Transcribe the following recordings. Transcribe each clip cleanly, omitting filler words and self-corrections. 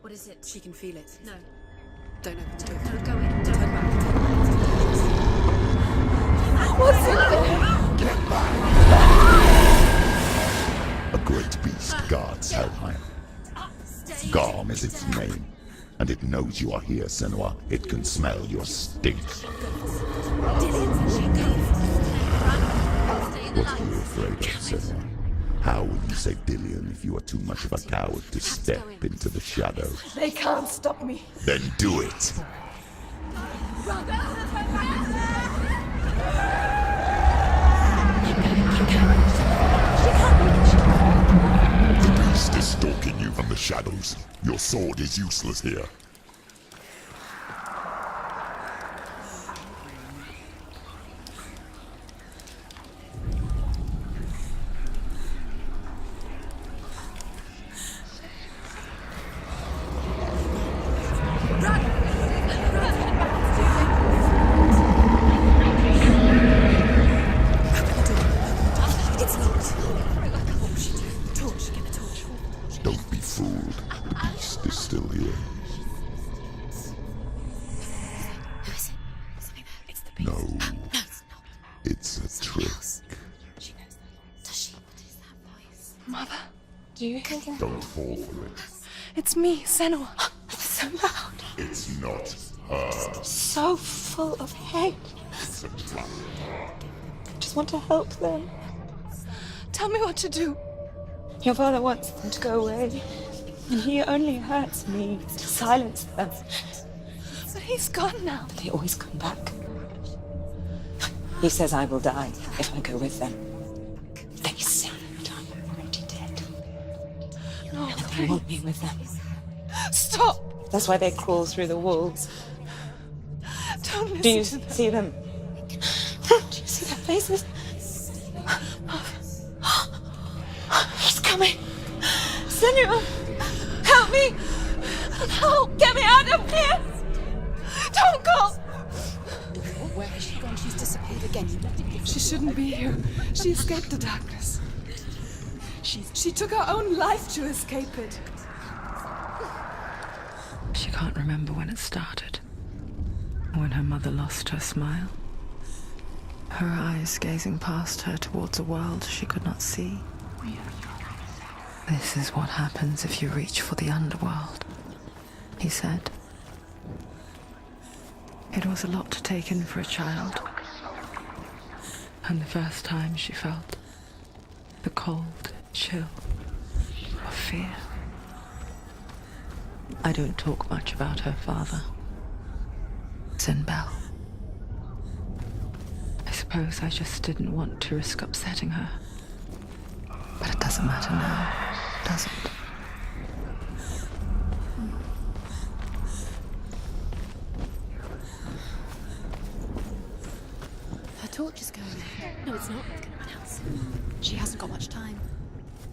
What is it? She can feel it. No. Don't open the door. No, go in. Don't. Turn back. What's in there? Get back! A great beast guards Helheim. Garm is its name, and it knows you are here, Senua. It can smell your stink. What are you afraid of, Senua? How will you save Dillion if you are too much of a coward to step into the shadows? They can't stop me. Then do it! The beast is stalking you from the shadows. Your sword is useless here. Don't be fooled. The beast is still here. No. No, it's not. It's a trick. She knows that. Does she? What is that voice? Mother, do you hear that? Don't fall for it. It's me, Senua. It's so loud. It's not her. So full of hate. It's a trap. I just want to help them. Tell me what to do. Your father wants them to go away, and he only hurts me to silence them. But he's gone now. They always come back. He says I will die if I go with them. They say that I'm already dead. No, they want me with them. Stop! That's why they crawl through the walls. Don't listen. Do you see them? Do you see their faces? He's coming! Senua! Help me! Help! Get me out of here! Don't go! Where has she gone? She's disappeared again. She shouldn't be here. She escaped the darkness. She took her own life to escape it. She can't remember when it started. When her mother lost her smile. Her eyes gazing past her towards a world she could not see. This is what happens if you reach for the underworld, he said. It was a lot to take in for a child. And the first time she felt the cold chill of fear. I don't talk much about her father, Zinbel. I suppose I just didn't want to risk upsetting her. But it doesn't matter now, does it? Her torch is going out. No, it's not. It's going to run out. She hasn't got much time.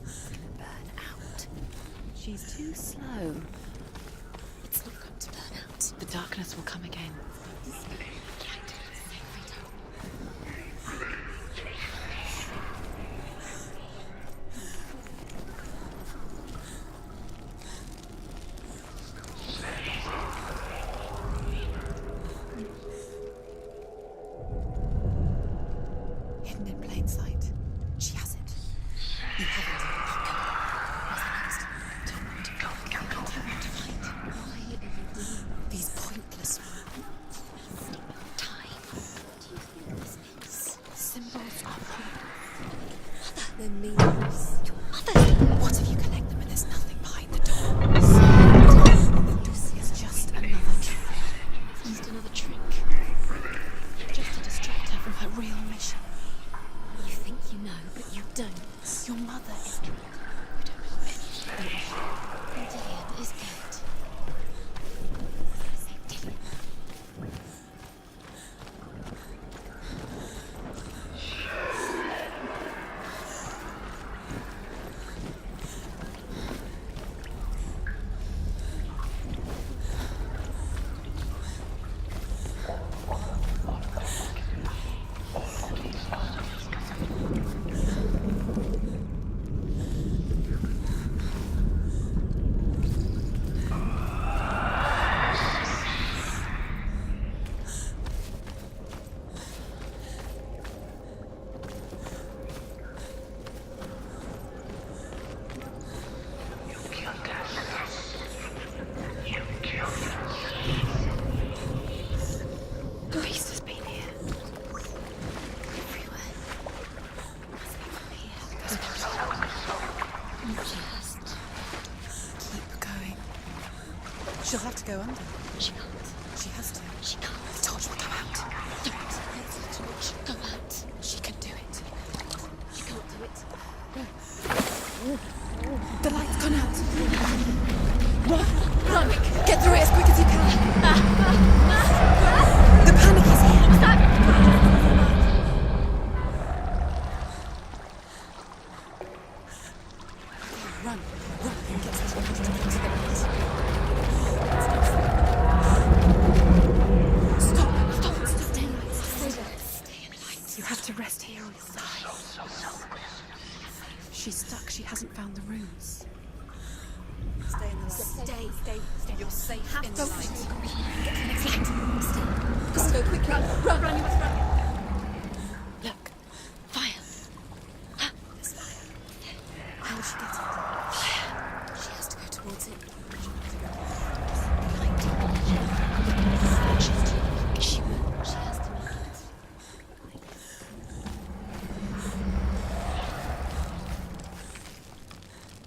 It's going to burn out. She's too slow. It's not going to burn out. The darkness will come again. Hidden in plain sight. She has it. You haven't. Don't want to fight. Why are you doing these pointless She'll have to go under. She can't. She has to. She can't. The torch will go out. Don't let the torch go out. She can do it. She can't do it. The light's gone out. Run! Run! Get through it as quick as you can. The panic is here. What's that? Run! Run! And get to the light. Stop! Stop! Stay in light. Stay there. Stay in light. You have to rest here or you'll die. She's stuck. She hasn't found the rooms. Stay in the light. Stay. You're safe in the light. Get to the next light. Stay. Just go quickly. Run. You must run. Look. Fire. There's fire. How will she get it? She has to go towards it. She will. She has to make it.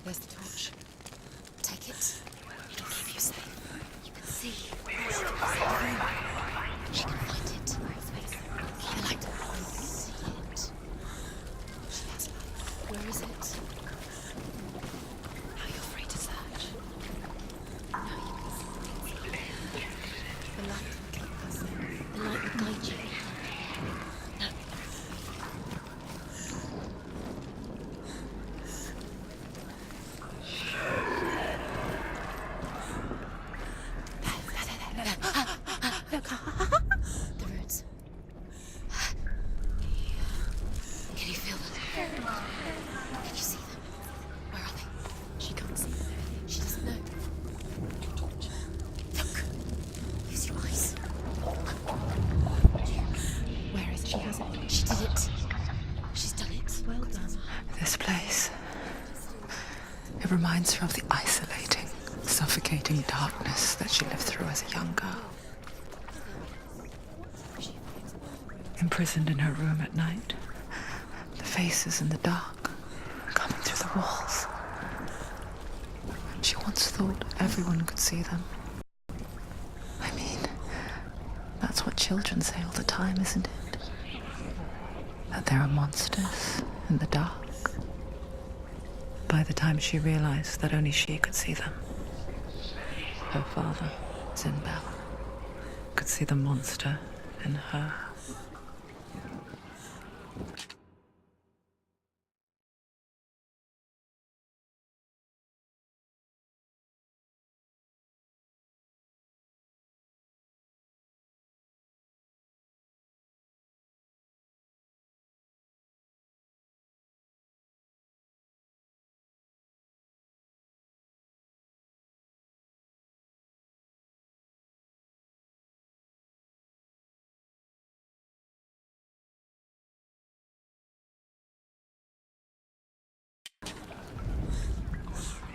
There's the torch. Take it. It'll keep you safe. You can see. She can find it. The light. You can see it. She has light. Where is it? Now you're free to search. Now you can see it. The light will keep us in. The light will guide you. No. The roots. Can you feel them? Can you see them? Where are they? She can't see them. She doesn't know. Look. Use your eyes. Where is it? She has it. She did it. She's done it. Well done. This place. It reminds her of the isolating, suffocating darkness that she lived through as a young girl. Imprisoned in her room at night, the faces in the dark, coming through the walls. She once thought everyone could see them. I mean, that's what children say all the time, isn't it? That there are monsters in the dark. By the time she realized that only she could see them, her father, Zinbel, could see the monster in her.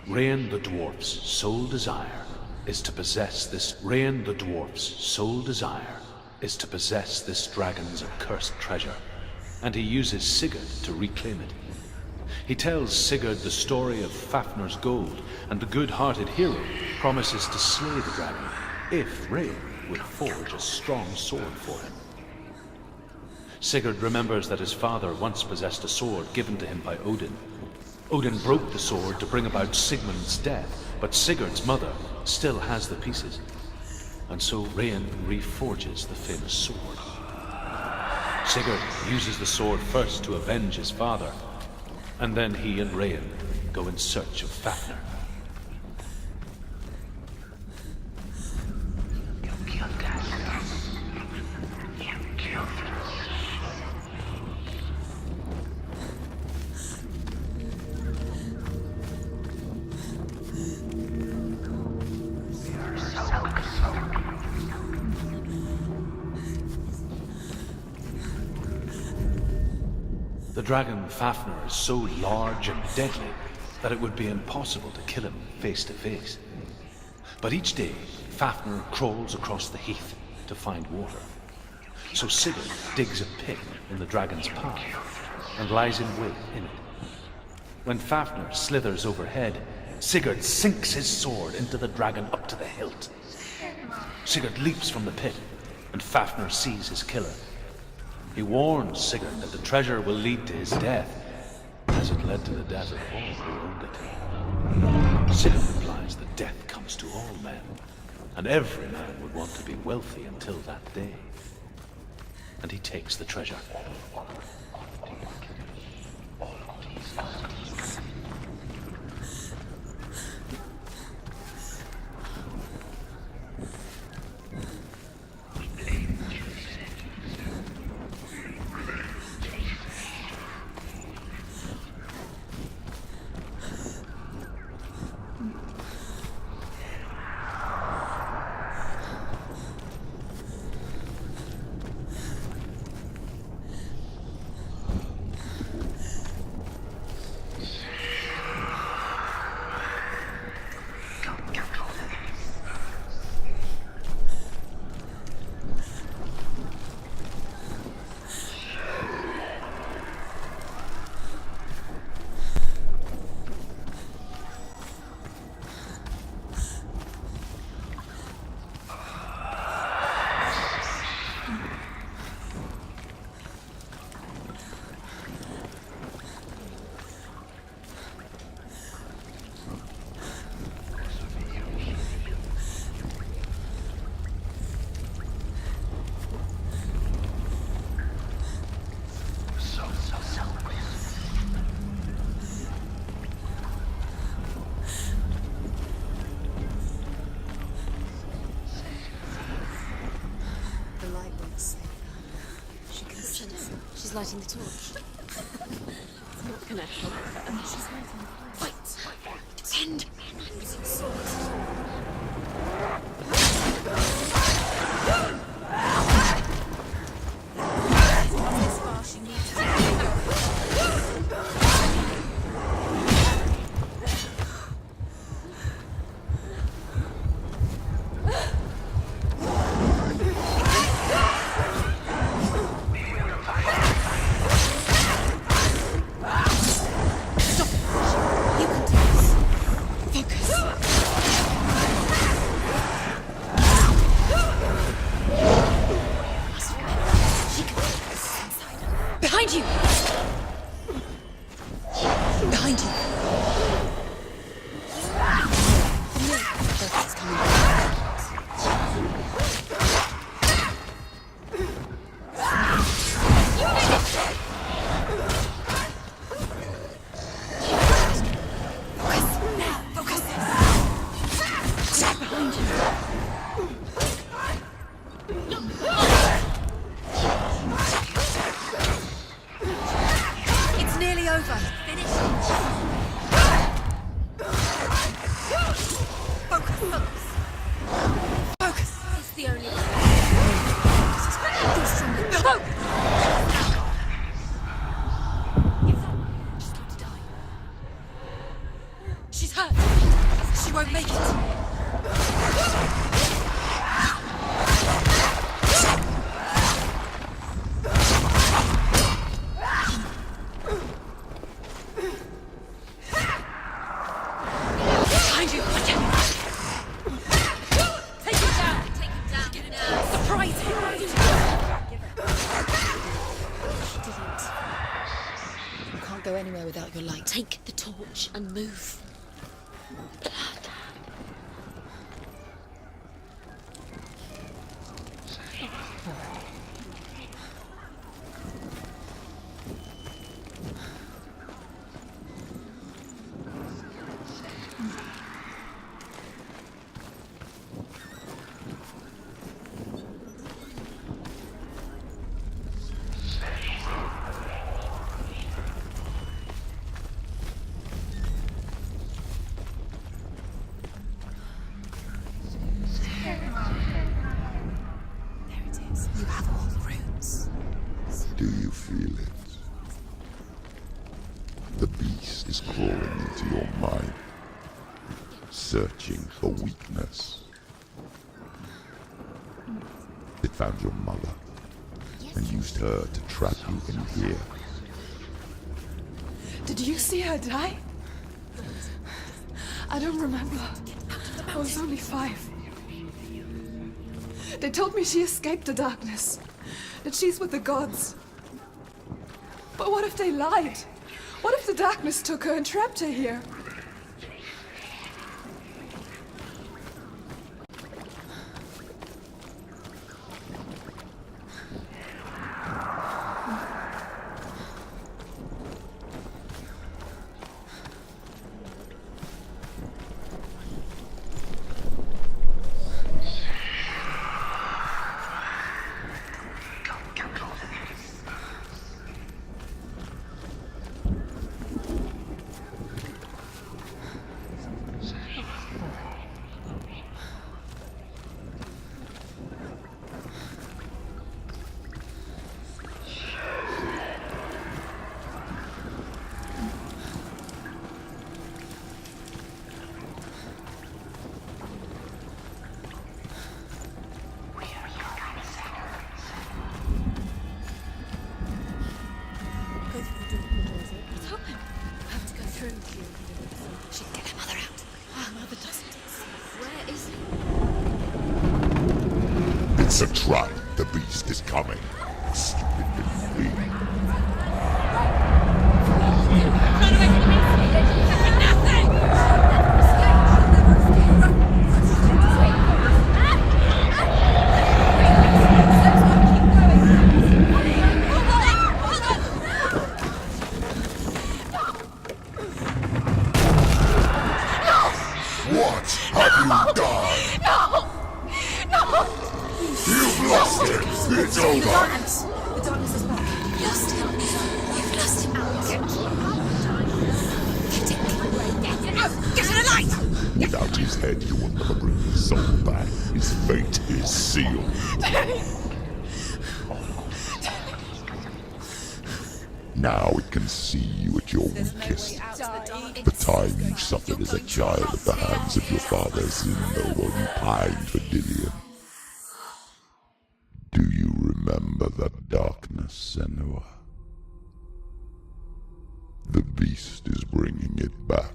Rain the dwarf's sole desire is to possess this. Rain the dwarf's sole desire is to possess this dragon's accursed treasure, and he uses Sigurd to reclaim it. He tells Sigurd the story of Fafnir's gold, and the good-hearted hero promises to slay the dragon if Rain would forge a strong sword for him. Sigurd remembers that his father once possessed a sword given to him by Odin. Odin broke the sword to bring about Sigmund's death, but Sigurd's mother still has the pieces. And so Rain reforges the famous sword. Sigurd uses the sword first to avenge his father, and then he and Rain go in search of Fafnir. The dragon Fafnir is so large and deadly that it would be impossible to kill him face to face. But each day, Fafnir crawls across the heath to find water. So Sigurd digs a pit in the dragon's path and lies in wait in it. When Fafnir slithers overhead, Sigurd sinks his sword into the dragon up to the hilt. Sigurd leaps from the pit, and Fafnir sees his killer. He warns Sigurd that the treasure will lead to his death, as it led to the death of all who owned it. Sigurd replies that death comes to all men, and every man would want to be wealthy until that day. And he takes the treasure. She's lighting the torch. It's not gonna help her. She's lighting the fire. Wait! Send! As far as she needs to go. Behind you! Behind you! Focus coming. Focus! Behind you! It's nearly over. Finish. Focus. Focus. It's the only way. You're stronger. No! She's going to die. She's hurt. She won't make it. Behind you. Watch out. Take him down. Take him down. Get him down. Surprise him. You can't go anywhere without your light. Take the torch and move. There it is. You have all the runes. Do you feel it? The beast is crawling into your mind, searching for weakness. It found your mother and used her to trap you in here. Did you see her die? I don't remember. I was only 5. They told me she escaped the darkness, that she's with the gods. But what if they lied? What if the darkness took her and trapped her here? She'd get her mother out. Her mother doesn't. Where is he? It's a trap. The beast is coming. Stupid little thing. Run away from the beast! For nothing! What have you done? No! You've lost him. It's over. The darkness is back. You've lost him. You've lost him out. Get it out. Get to the light. Without his head, you will never bring his soul back. His fate is sealed. Now it can see you at your weakest. The time you suffered as a child at the hands of your fathers in the while you pined for Dillion. Do you remember that darkness, Senua? The beast is bringing it back.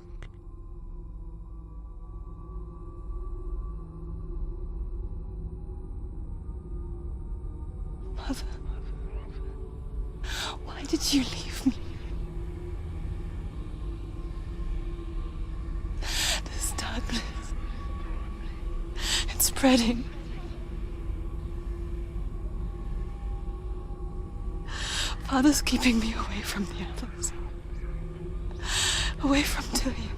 Mother, why did you leave me? This darkness, it's spreading. Father's keeping me away from the others. Away from Dillion.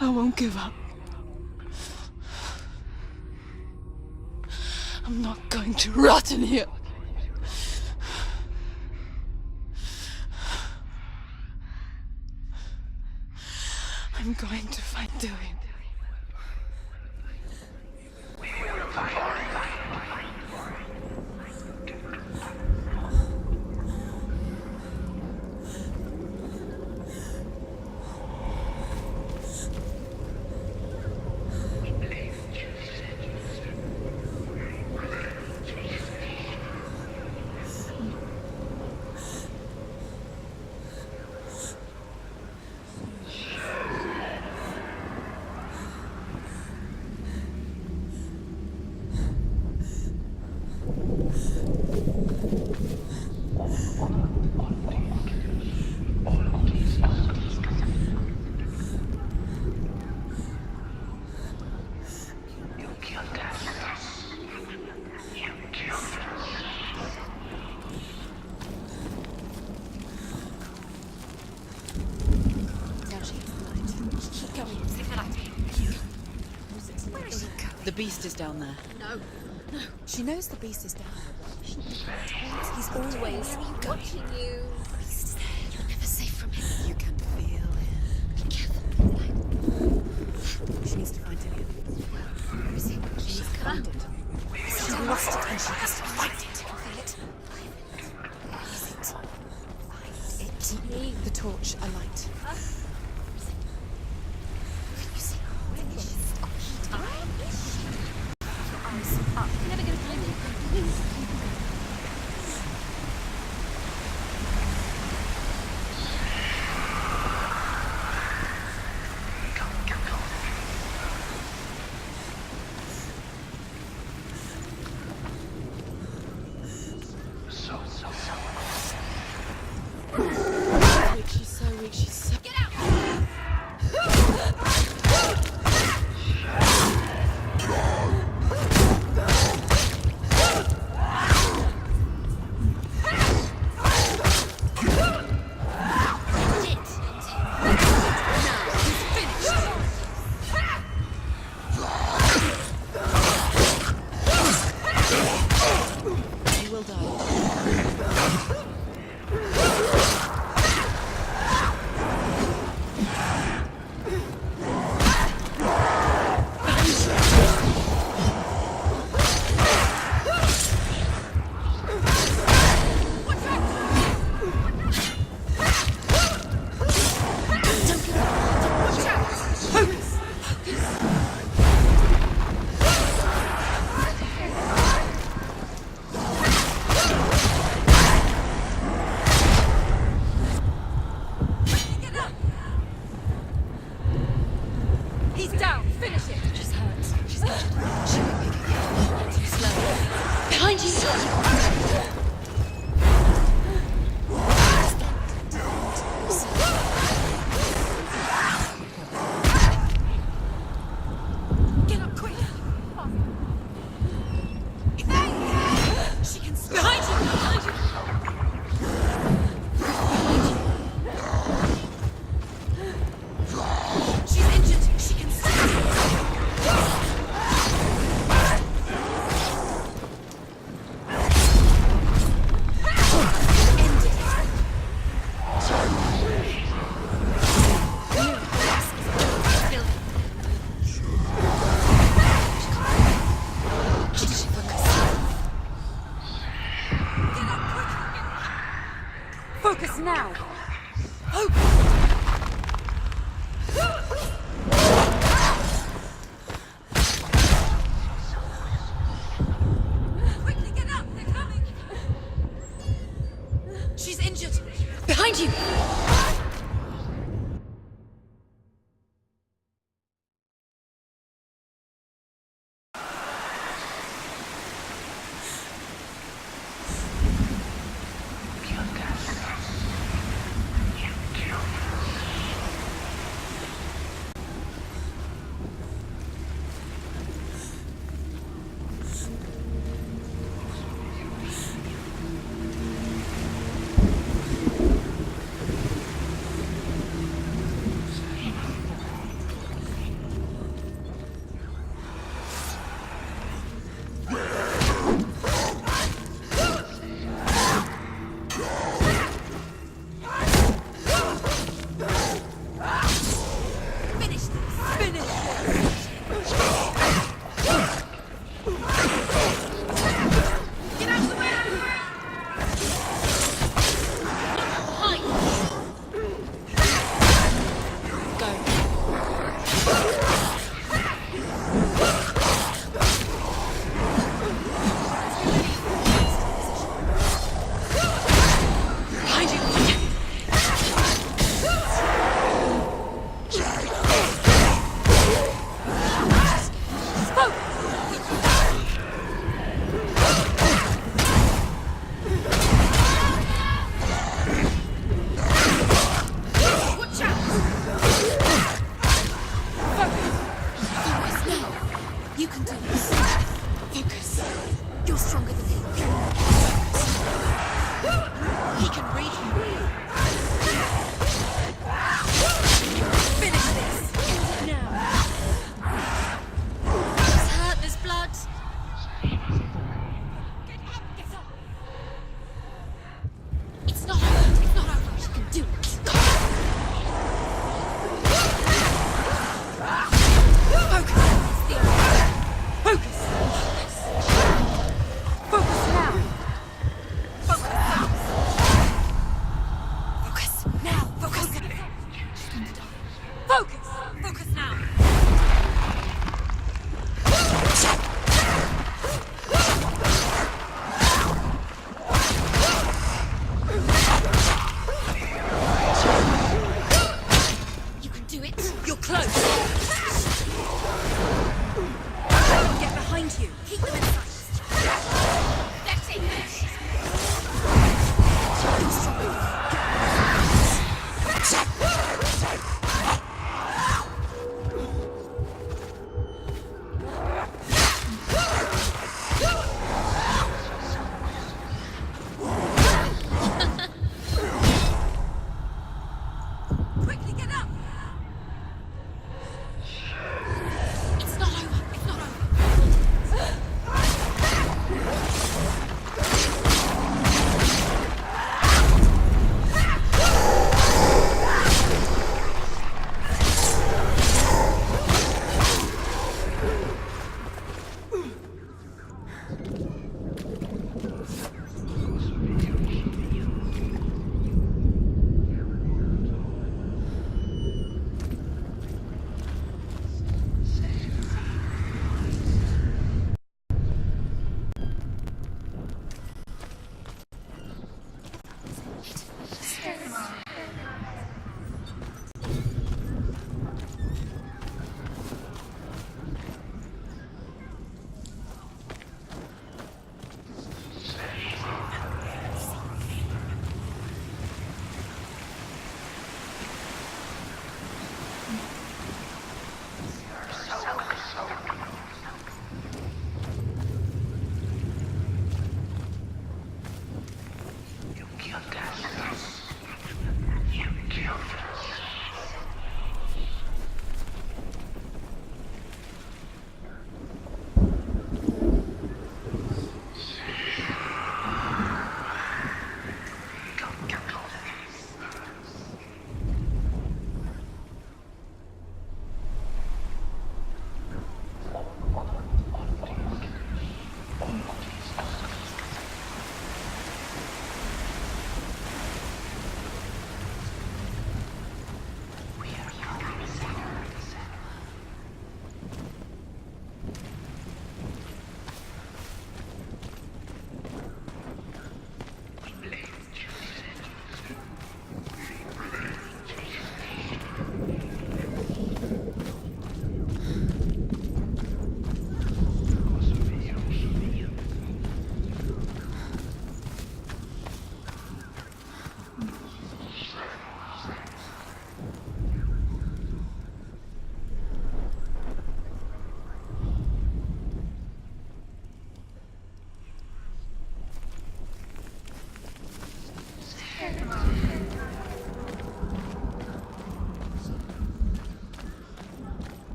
I won't give up. I'm not going to rot in here. I'm going to find Dillion. The beast is down there. No. She knows the beast is down there. He's always watching you. Beast's there. You're never safe from him. You can feel him. Be careful. She needs to find Dillion. Where is he? She needs to find it. She lost it and she has to find it. Feel it. Where is it? Find it. The torch, a light. Can you see? Where is she? Eyes up. You're never going to find me. He's down. Finish it. She's hurt. She's injured. She won't make it. Too slow. Behind you! Get up quick. She can stop. Behind you. Behind you. She's injured. She can stop. Focus now. Quickly get up. They're coming. She's injured. Behind you! Finish this. Finish this. Get out of the way. Watch out. Focus now. You can do this. Focus. You're stronger than him. He can read you. Finish this. Now. He's hurt. There's blood. Get up. Get up. It's not over. It's not over. She can do it. Focus. Focus. Focus now. Focus.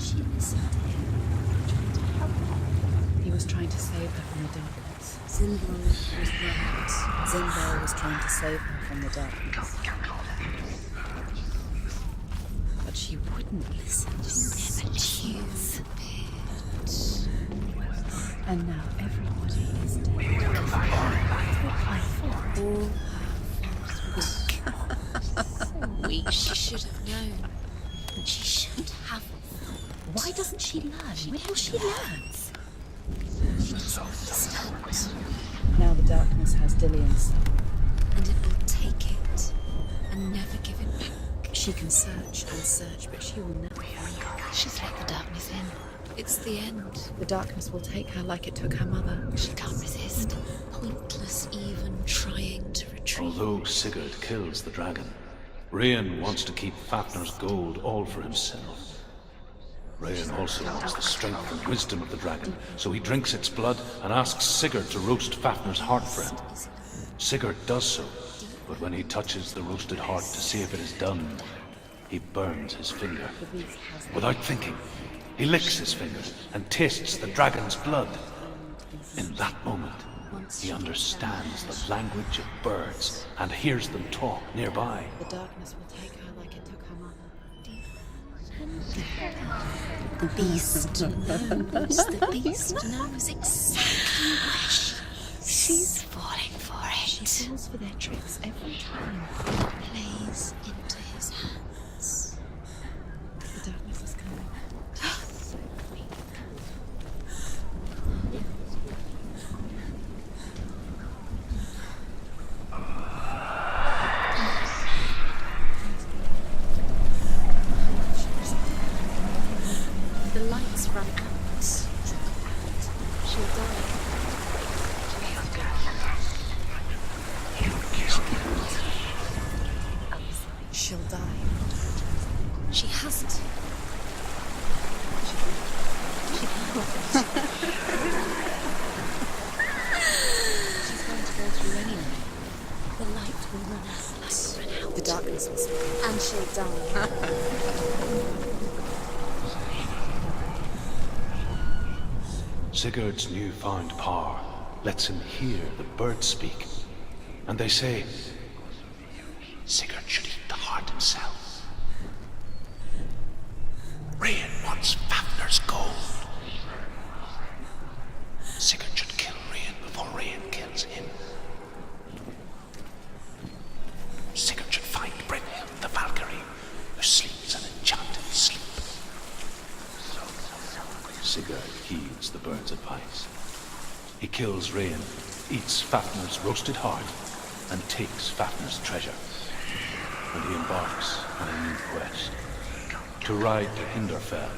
She listened to him, trying to help her. He was trying to save her from the darkness. Zimbo was right. Zimbo was trying to save her from the darkness. But she wouldn't listen. She never choose. And now everybody is dead. Weak. She should have known. She should have. Why doesn't she learn? When will she learn? She doesn't understand. Now the darkness has Dillian's soul. And it will take it and never give it back. She can search and search, but she will never find. She's let the darkness in. It's the end. The darkness will take her like it took her mother. She can't resist. Pointless even trying to retreat. Although Sigurd kills the dragon, Rain wants to keep Fafnir's gold all for himself. Rain also wants the strength and wisdom of the dragon, so he drinks its blood and asks Sigurd to roast Fafnir's heart for him. Sigurd does so, but when he touches the roasted heart to see if it is done, he burns his finger. Without thinking, he licks his finger and tastes the dragon's blood. In that moment, he understands the language of birds and hears them talk nearby. The darkness will take her like it took her mother. The beast knows. The beast knows exactly where she is. She's falling for it. She falls for their tricks every time. Plays into his hands. The darkness is coming. So weak. The lights run out. She'll die. She'll die. She hasn't. She's going to go through anyway. The light will run out. The darkness will speak. And she'll die. Sigurd's newfound power lets him hear the birds speak. And they say, Sigurd should eat the heart himself. Rain wants Fafnir's gold. Sigurd should kill Rain before Rain kills him. Sigurd should find Brynhild the Valkyrie, who sleeps an enchanted sleep. Sigurd heeds the bird's advice. He kills Rain, eats Fafnir's roasted heart, and takes Fafnir's treasure. And he embarks on a new quest. To ride to Hinderfell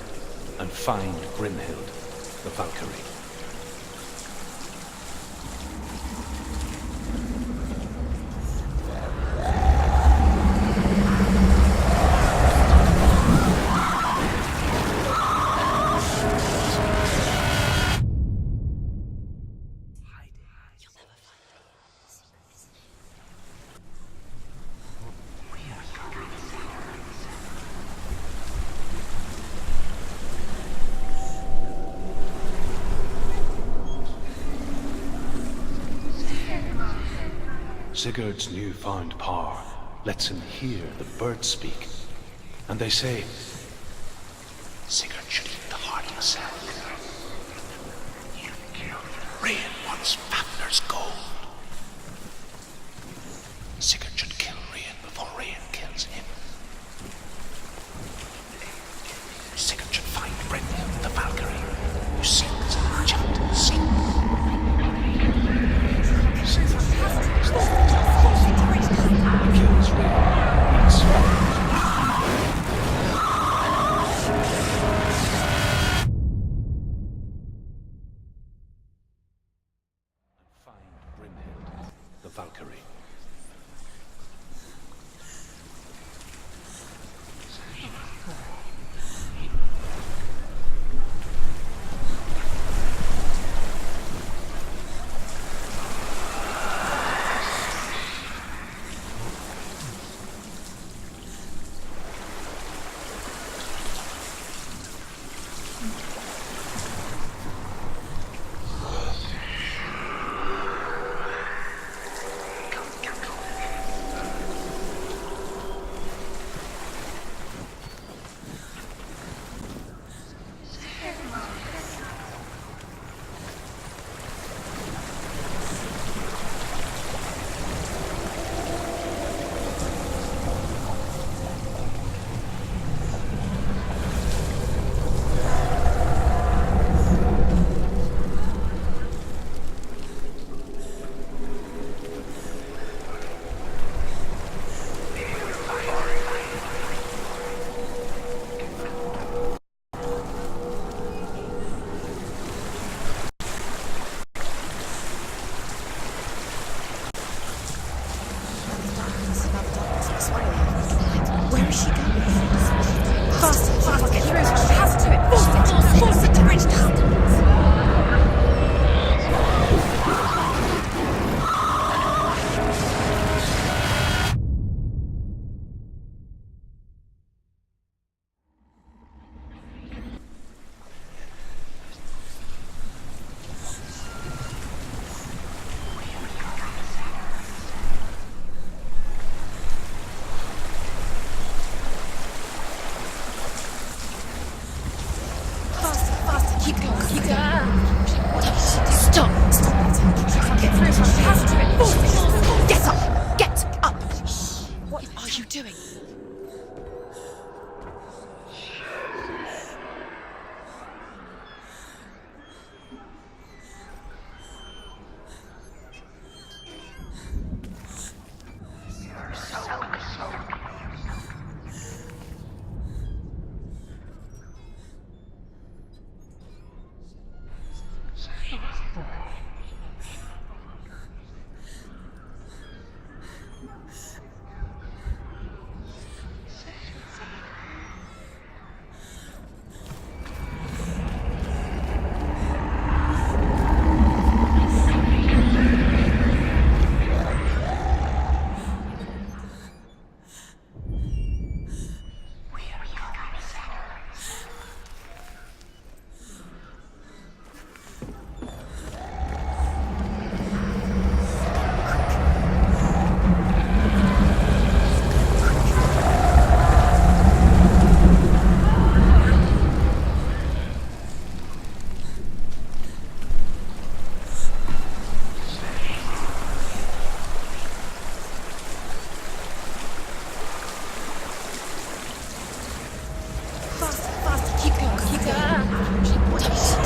and find Brynhild the Valkyrie. Sigurd's newfound power lets him hear the birds speak. And they say, Sigurd should eat the heart himself. Rain wants Fafnir's gold. Sigurd should kill Rain before Rain kills him. Sigurd should find Brynhild the Valkyrie, who sings an enchanted sleep. Kills Rain, eats find Brynhild Keep going. Stop. She can't get through. She has to do it. Force it. Get up. Get up. What are you doing?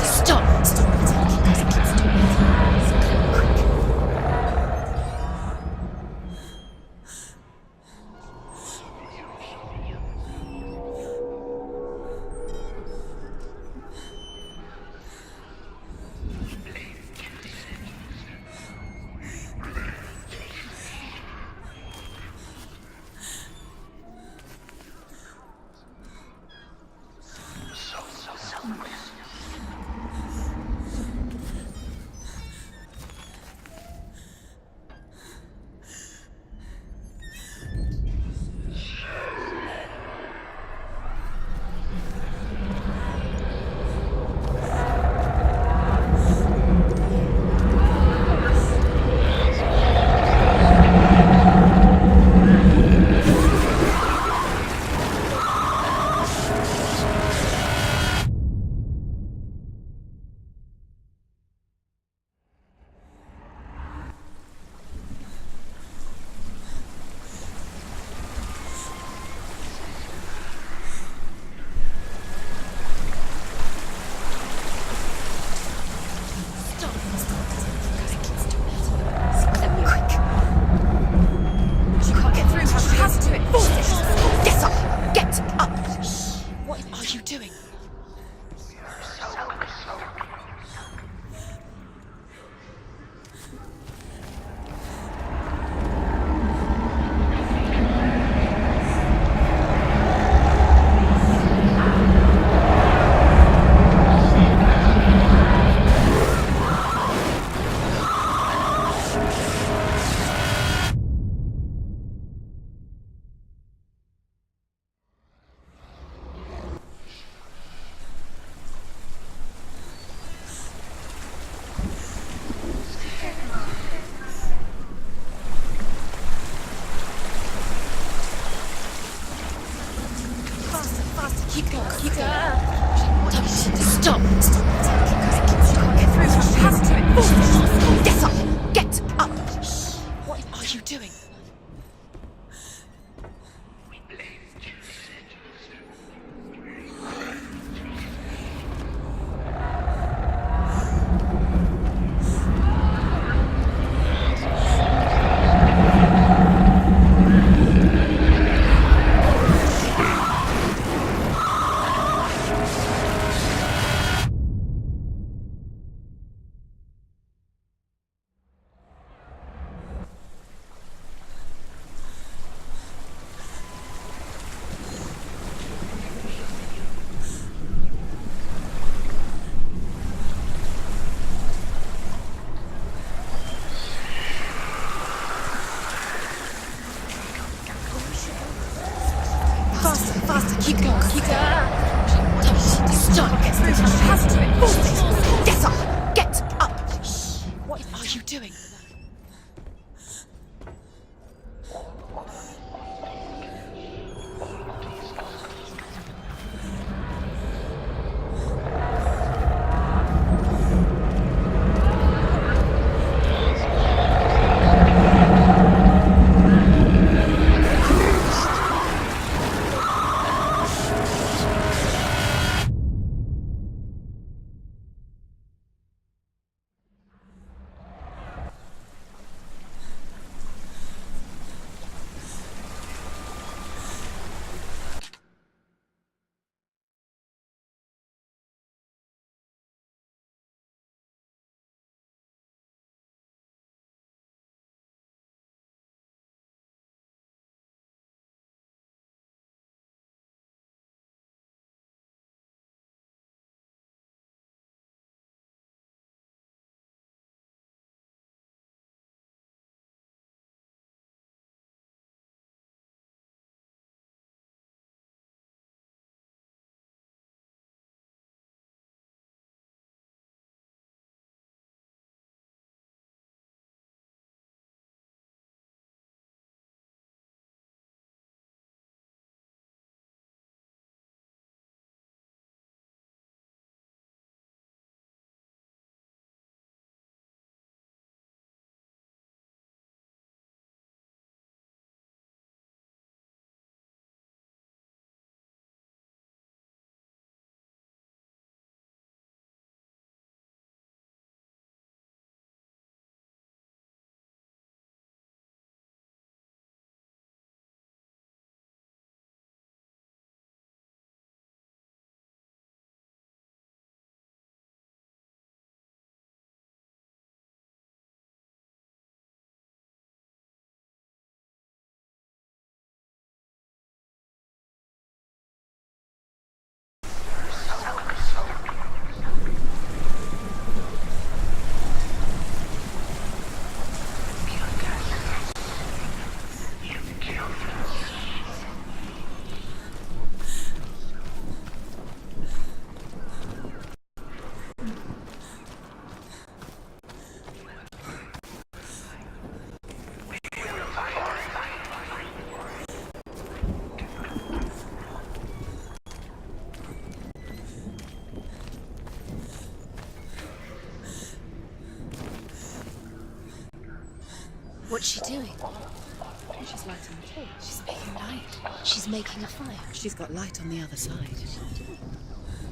Stop! She can't get through. She has to do it. Force it. Get up! Get up! What are you doing? Faster, keep going, keep going. Stop, get through, she has to do it. Force it. Get up, get up. What are you doing? What's she doing? She's lighting the torch. She's making light. She's making a fire. She's got light on the other side.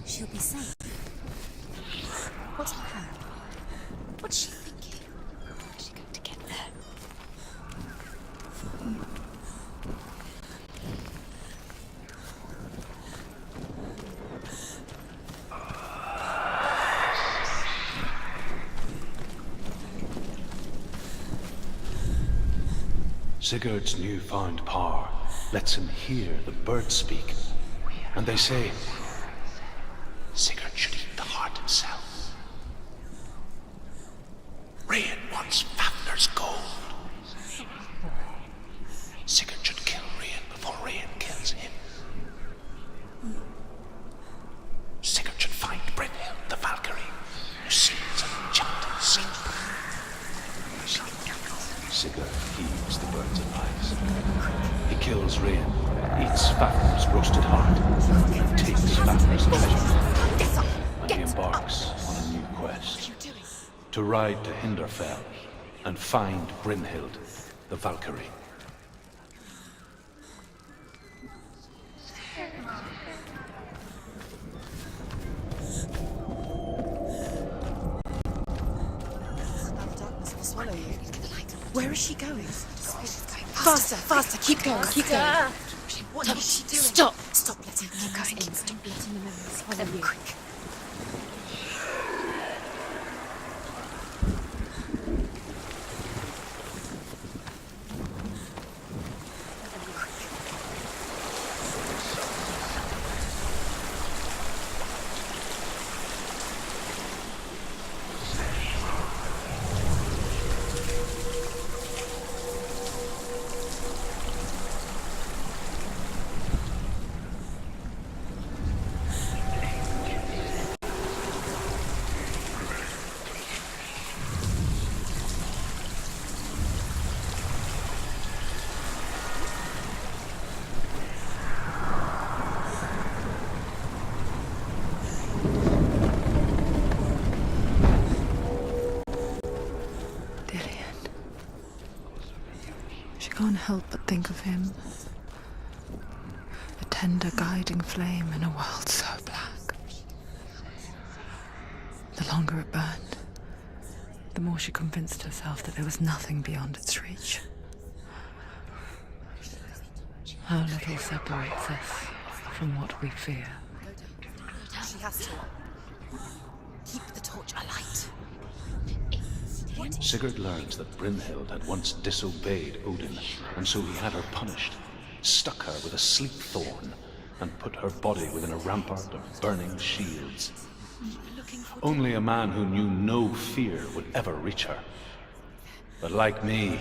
She'll be safe. What's her plan? What's she thinking? How's she going to get there? Sigurd's newfound power lets him hear the birds speak. And they say, Sigurd should eat the heart himself. Rain wants Fafnir's gold. Sigurd should kill Rain before Rain kills him. Sigurd should find Brynhild the Valkyrie, who sings an enchanted song. Sigurd heaves the birds of ice. He kills Rain, eats Fafnir's roasted heart, and takes Fafnir's treasure. And he embarks on a new quest. To ride to Hinderfell and find Brynhild the Valkyrie. Swallow you. Where is she going? Faster, faster, keep going, keep going. What is she doing? Stop! Stop letting them in. Stop letting them in. Swallow you. Quick. Can't help but think of him. A tender guiding flame in a world so black. The longer it burned, the more she convinced herself that there was nothing beyond its reach. How little separates us from what we fear. She has to. Keep the torch alight. Sigurd learns that Brynhild had once disobeyed Odin, and so he had her punished, stuck her with a sleep thorn, and put her body within a rampart of burning shields. Only a man who knew no fear would ever reach her. But like me,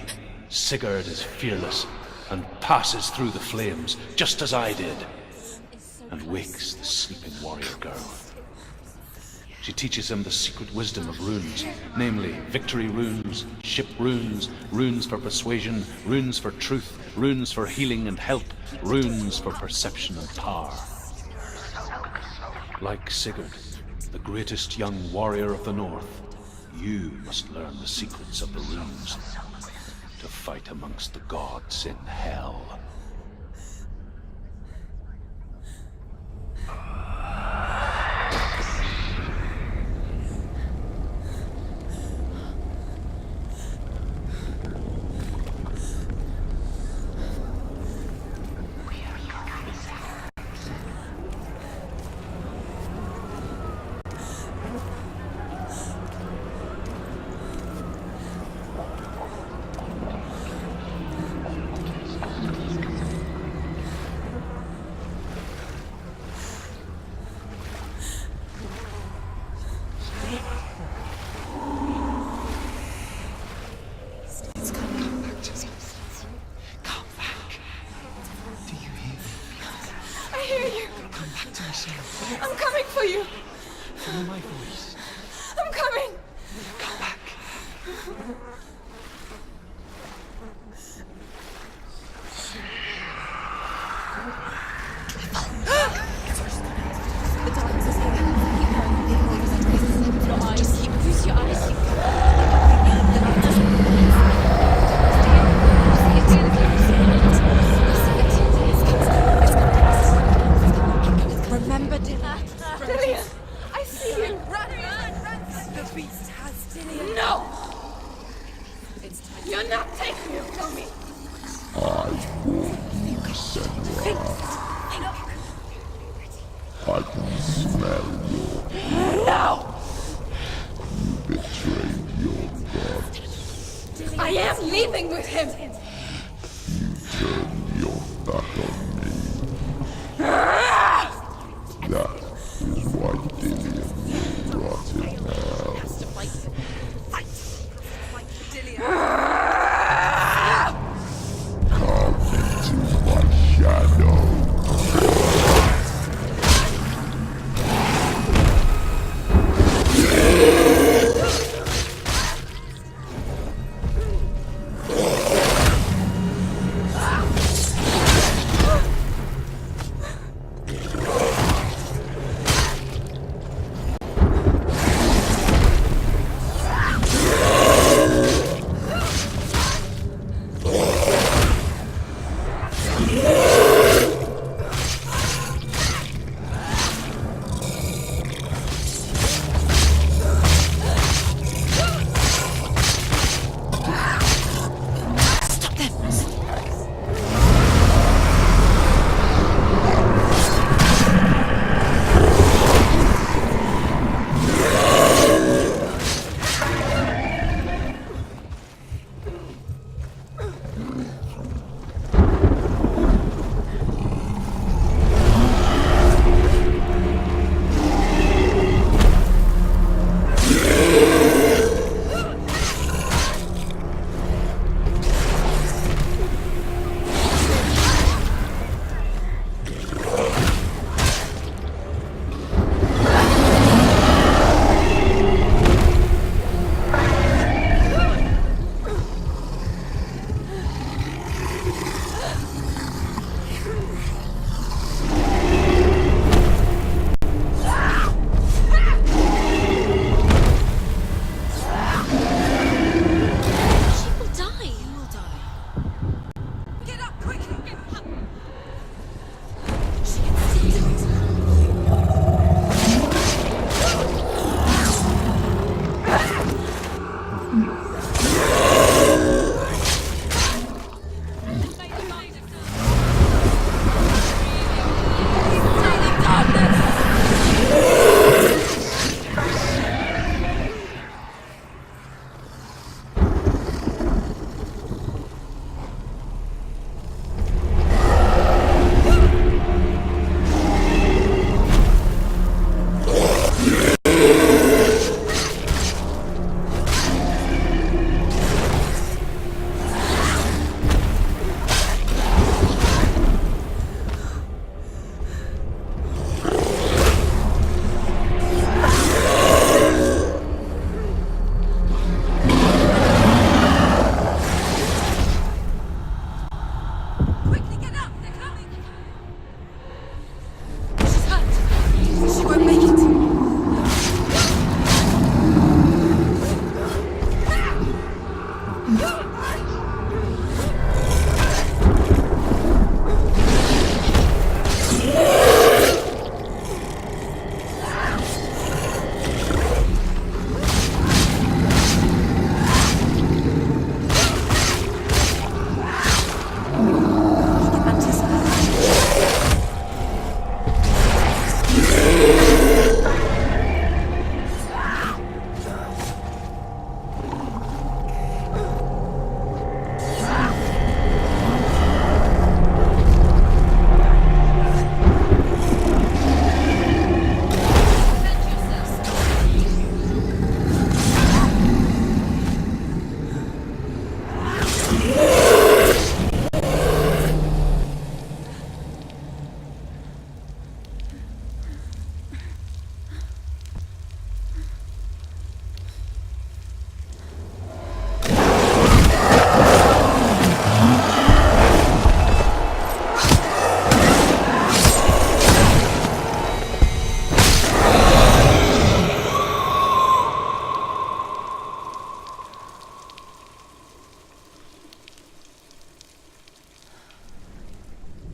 Sigurd is fearless, and passes through the flames, just as I did, and wakes the sleeping warrior girl. She teaches him the secret wisdom of runes, namely victory runes, ship runes, runes for persuasion, runes for truth, runes for healing and help, runes for perception and power. Like Sigurd, the greatest young warrior of the North, you must learn the secrets of the runes to fight amongst the gods in Hell. I'm coming for you. Follow my voice. I'm coming. Come back. Use your eyes. beast has Dillian. No! You're not taking him from me! I warn you, Senua. I can smell your No! betrayed your gods. I am leaving with him! Turn your back on me. That is why Dillian will rot in hell. Come into my shadow.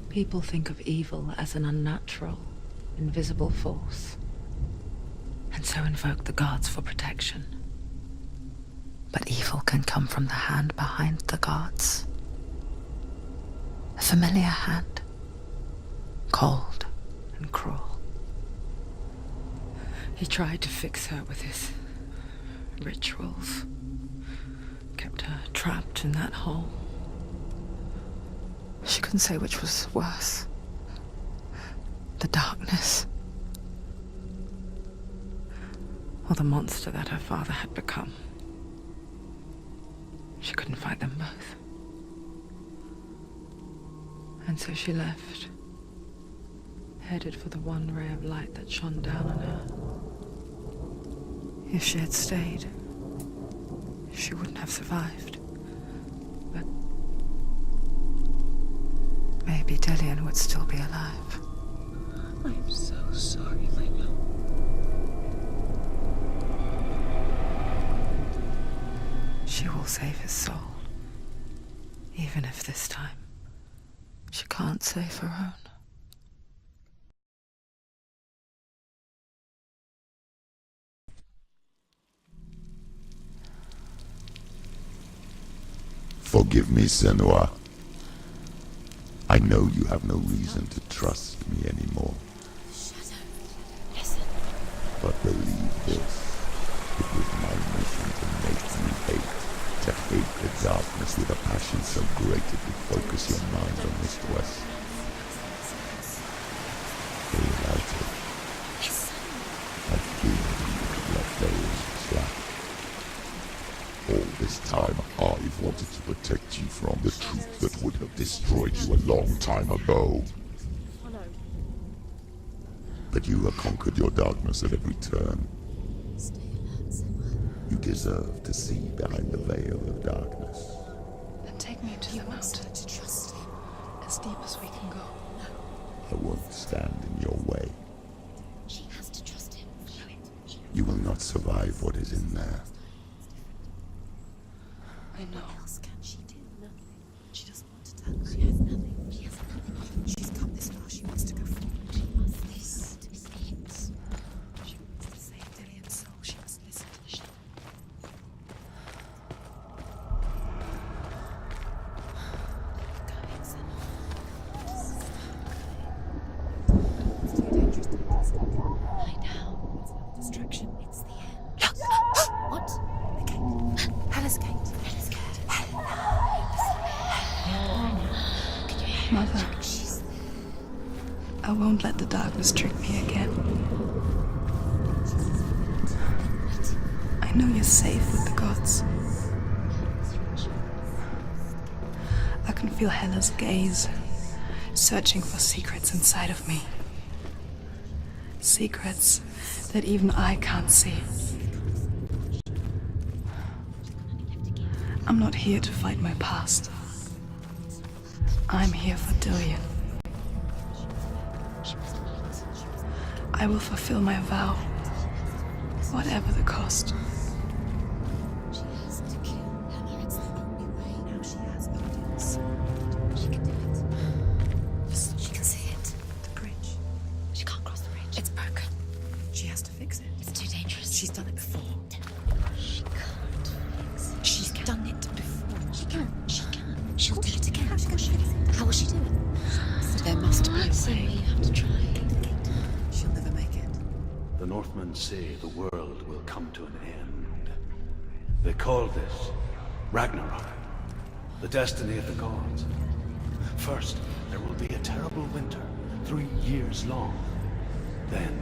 People think of evil as an unnatural, invisible force. And and so invoke the gods for protection. But evil can come from the hand behind the gods. A familiar hand, cold and cruel. He tried to fix her with his rituals, kept her trapped in that hole. She couldn't say which was worse. The darkness, or the monster that her father had become. She couldn't fight them both. And so she left, headed for the one ray of light that shone down on her. If she had stayed, she wouldn't have survived. But maybe Dillian would still be alive. I'm so sorry, my love. She will save his soul, even if this time she can't save her own. Forgive me, Senua. I know you have no reason to trust me anymore. Shadow, listen. But believe this, it was my mission to make you hate. To hate the darkness with a passion so great it would focus your mind on this quest. Without it, I fear you let those slack. All this time, I've wanted to protect you from the truth that would have destroyed you a long time ago. But you have conquered your darkness at every turn. Stay alert, Senua. You deserve to see behind the veil of darkness. Then take me to the mountain, To trust him. as deep as we can go. I won't stand in your way. She has to trust him. Show it. You will not survive what is in there. I know. What else can she do? Nothing. She doesn't want to tell us. She has nothing. She has nothing. She's come this far. She wants to go forward. She must listen to his things. She wants to save Dillian's soul. She must listen to Shai. Going, Senua. It's too dangerous to lie down. It's not a distraction. It's the end. Look! What? The gate. Hella's gate. Hella's gate. Mother, I won't let the darkness trick me again. I know you're safe with the gods. I can feel Hella's gaze, searching for secrets inside of me. Secrets that even I can't see. I'm not here to fight my past. I'm here for Dillian. I will fulfill my vow, whatever the cost. She has to kill Hella. It's the only way. Now she has evidence. She can do it. She can see it. The bridge. She can't cross the bridge. It's broken. She has to fix it. It's too dangerous. She's done it before. She can't fix it. She's done it before. She can. She can. She'll do it again. How's she going to fix it? How will she do it? There must be a way. You have to try. She'll never make it. The Northmen say the world will come to an end. They call this Ragnarok, the destiny of the gods. First, there will be a terrible winter, 3 years long. Then,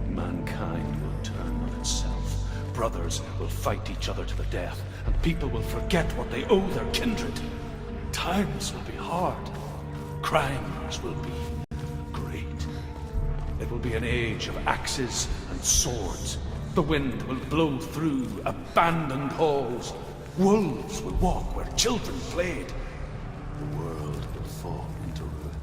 mankind will turn on itself. Brothers will fight each other to the death, and people will forget what they owe their kindred. Times will be hard. Crimes will be great. It will be an age of axes and swords. The wind will blow through abandoned halls. Wolves will walk where children played. The world will fall into ruin.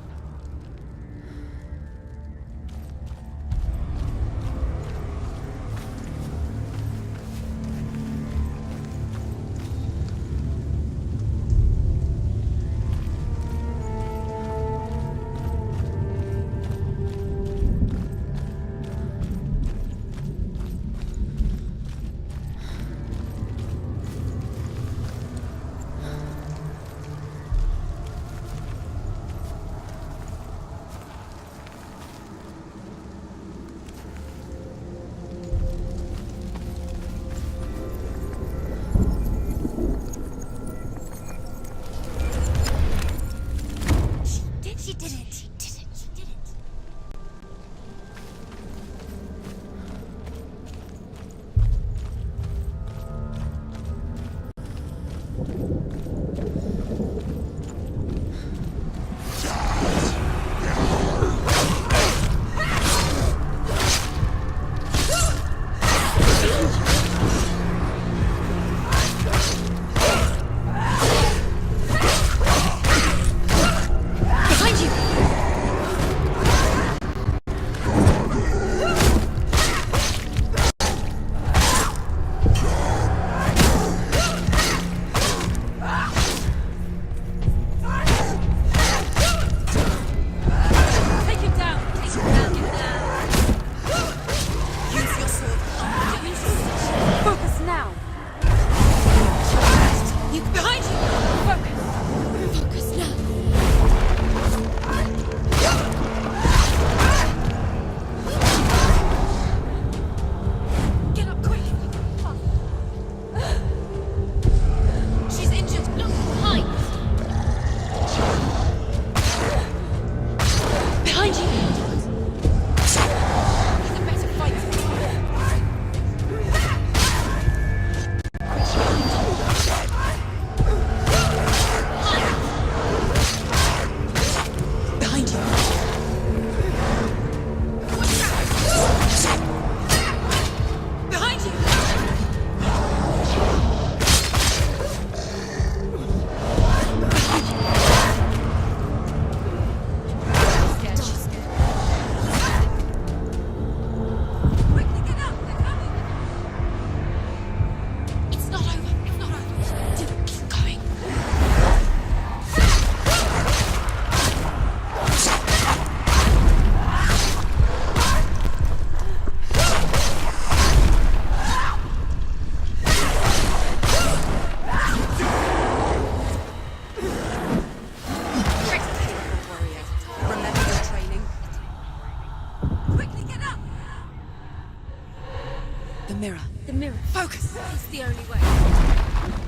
The mirror. The mirror. Focus! It's the only way.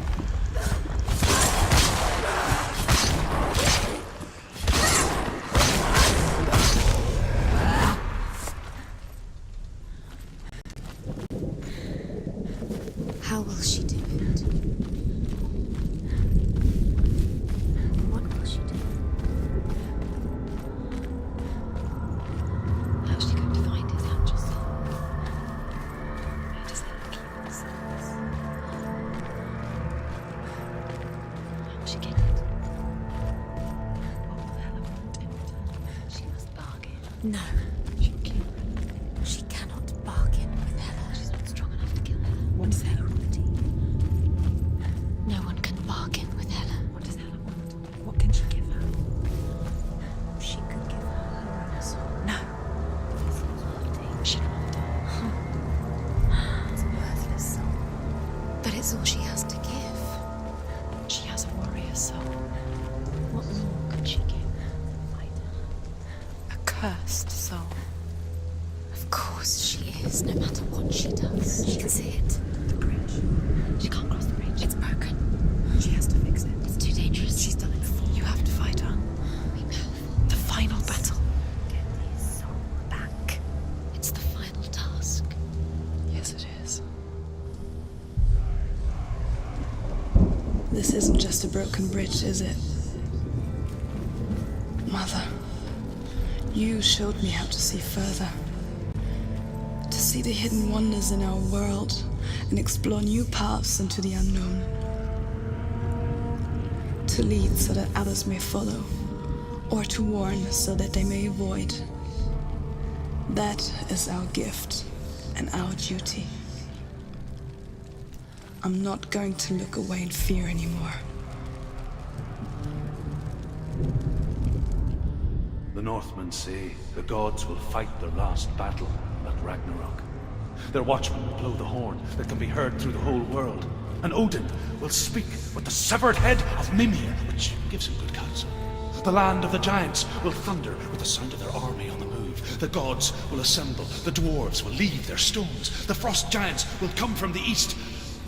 How will she do it? What will she do? How's she going to find his angel soul? Where does Hella keep her souls? How will she get it? What will Hella want in return? She must bargain. No, She'll kill her. she cannot bargain with Hella. She's not strong enough to kill her. What is Hella property? No one can bargain with Hella. What does Hella want? What can she give her? She could give her her own soul. No. She can't. It's a worthless soul. But it's all she has to give. She has a warrior soul. What more could she give? A cursed soul. Of course she is, no matter what she does. She can see it. The bridge. She can't cross the bridge. It's broken. She has to fix it. It's too dangerous. She's done it before. You have to fight her. Be powerful. The final battle. Get his soul back. It's the final task. Yes, it is. This isn't just a broken bridge, is it? Mother, you showed me how to see further. To see the hidden wonders in our world and explore new paths into the unknown. To lead so that others may follow, or to warn so that they may avoid. That is our gift and our duty. I'm not going to look away in fear anymore. The Northmen say the gods will fight their last battle at Ragnarok. Their watchmen will blow the horn that can be heard through the whole world. And Odin will speak with the severed head of Mimir, which gives him good counsel. The land of the giants will thunder with the sound of their army on the move. The gods will assemble. The dwarves will leave their stones. The frost giants will come from the east.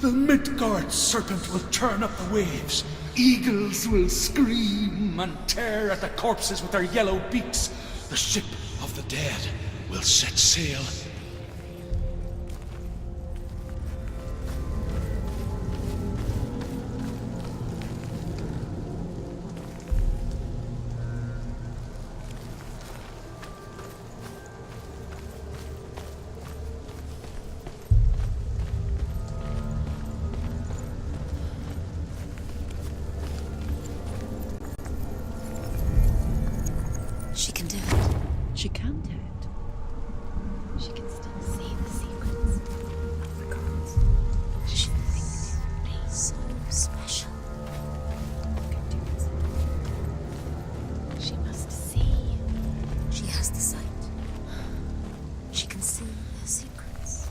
The Midgard serpent will turn up the waves. Eagles will scream and tear at the corpses with their yellow beaks. The ship of the dead will set sail. She can do it. She can do it. She can still see the secrets of the gods. She thinks me so special. Can do it. She must see. She has the sight. She can see their secrets.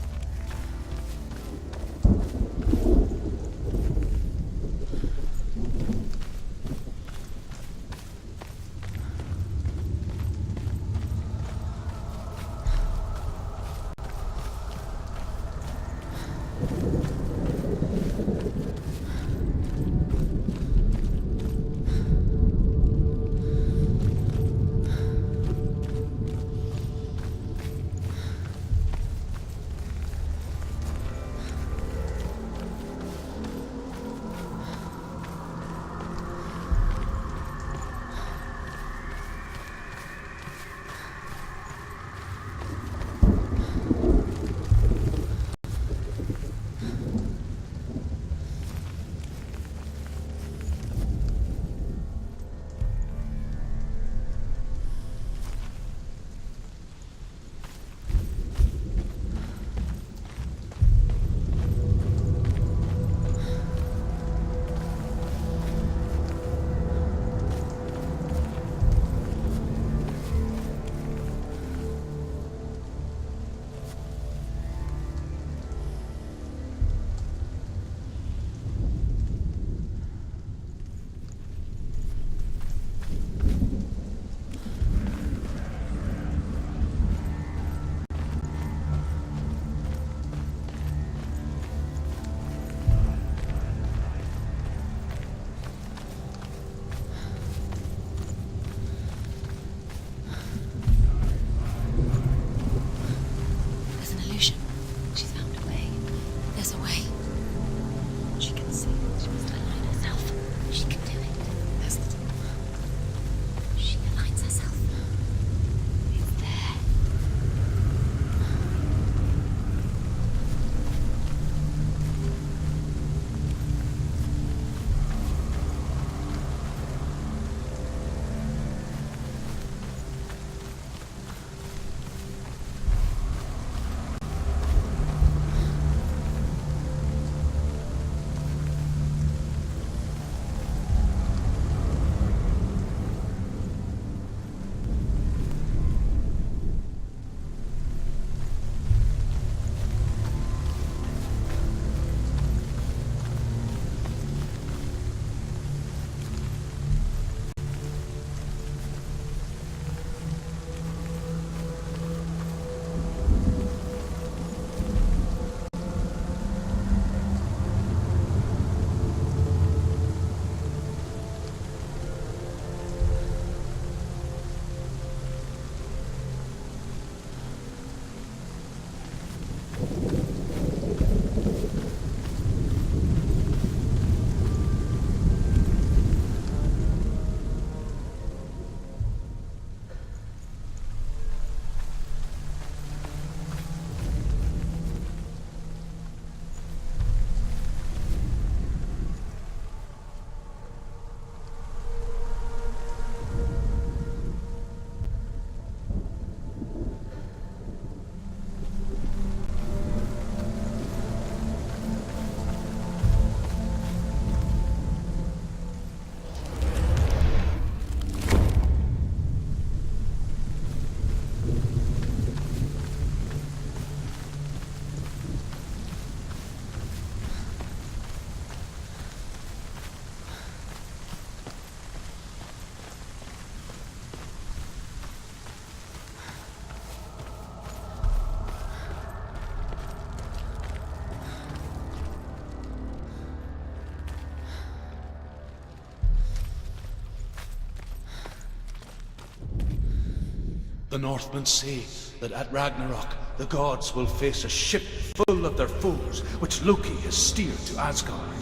The Northmen say that at Ragnarok, the gods will face a ship full of their foes, which Loki has steered to Asgard.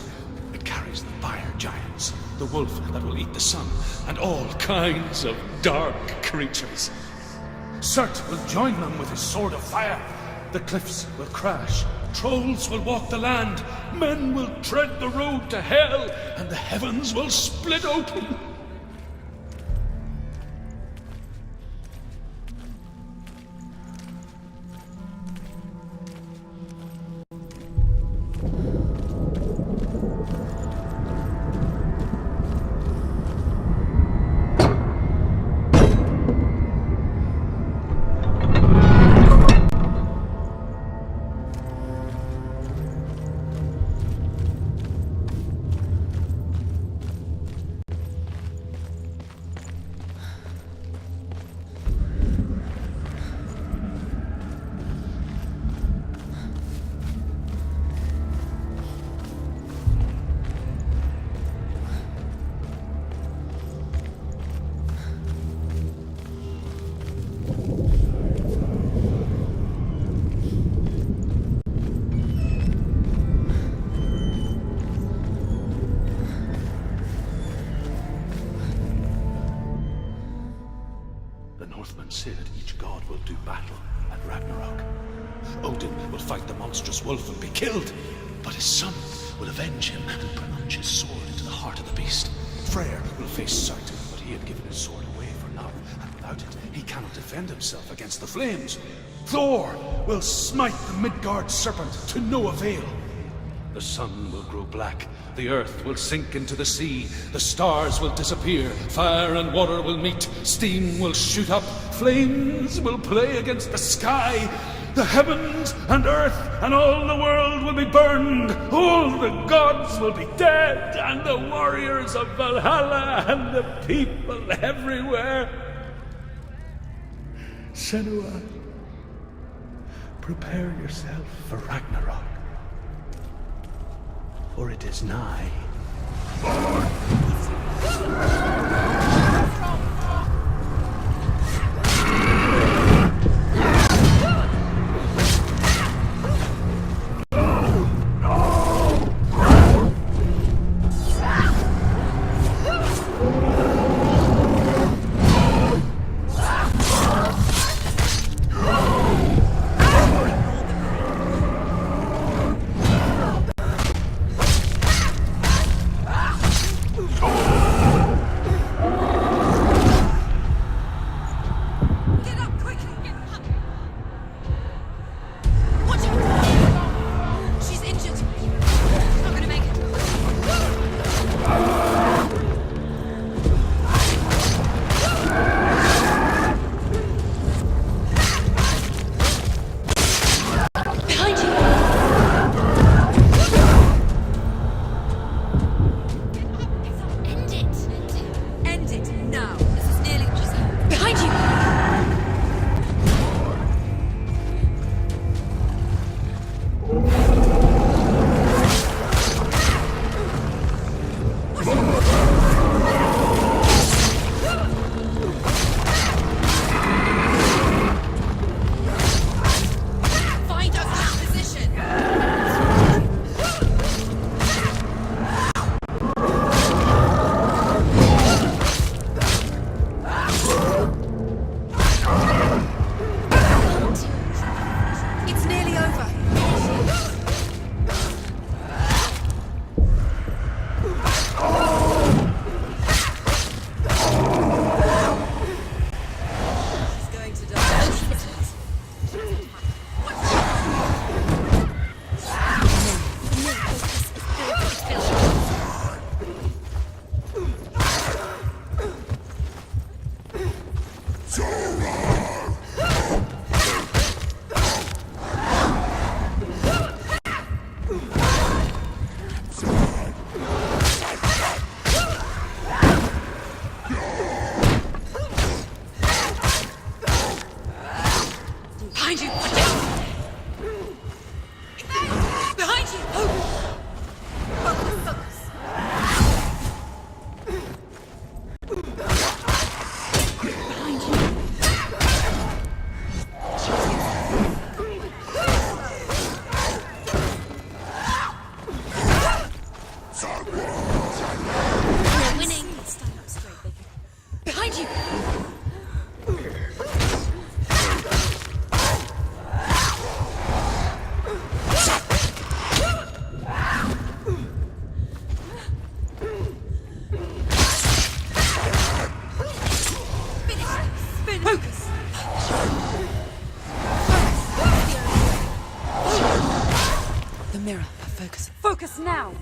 It carries the fire giants, the wolf that will eat the sun, and all kinds of dark creatures. Surt will join them with his sword of fire. The cliffs will crash, trolls will walk the land, men will tread the road to hell, and the heavens will split open. Say that each god will do battle at Ragnarok. Odin will fight the monstrous wolf and be killed, but his son will avenge him and plunge his sword into the heart of the beast. Freyr will face Surt, but he had given his sword away for now, and without it, he cannot defend himself against the flames. Thor will smite the Midgard serpent to no avail. The sun will grow black, the earth will sink into the sea, the stars will disappear, fire and water will meet, steam will shoot up, flames will play against the sky, the heavens and earth and all the world will be burned, all the gods will be dead, and the warriors of Valhalla and the people everywhere. Senua, prepare yourself for Ragnarok, for it is nigh. The mirror, focus. Focus now!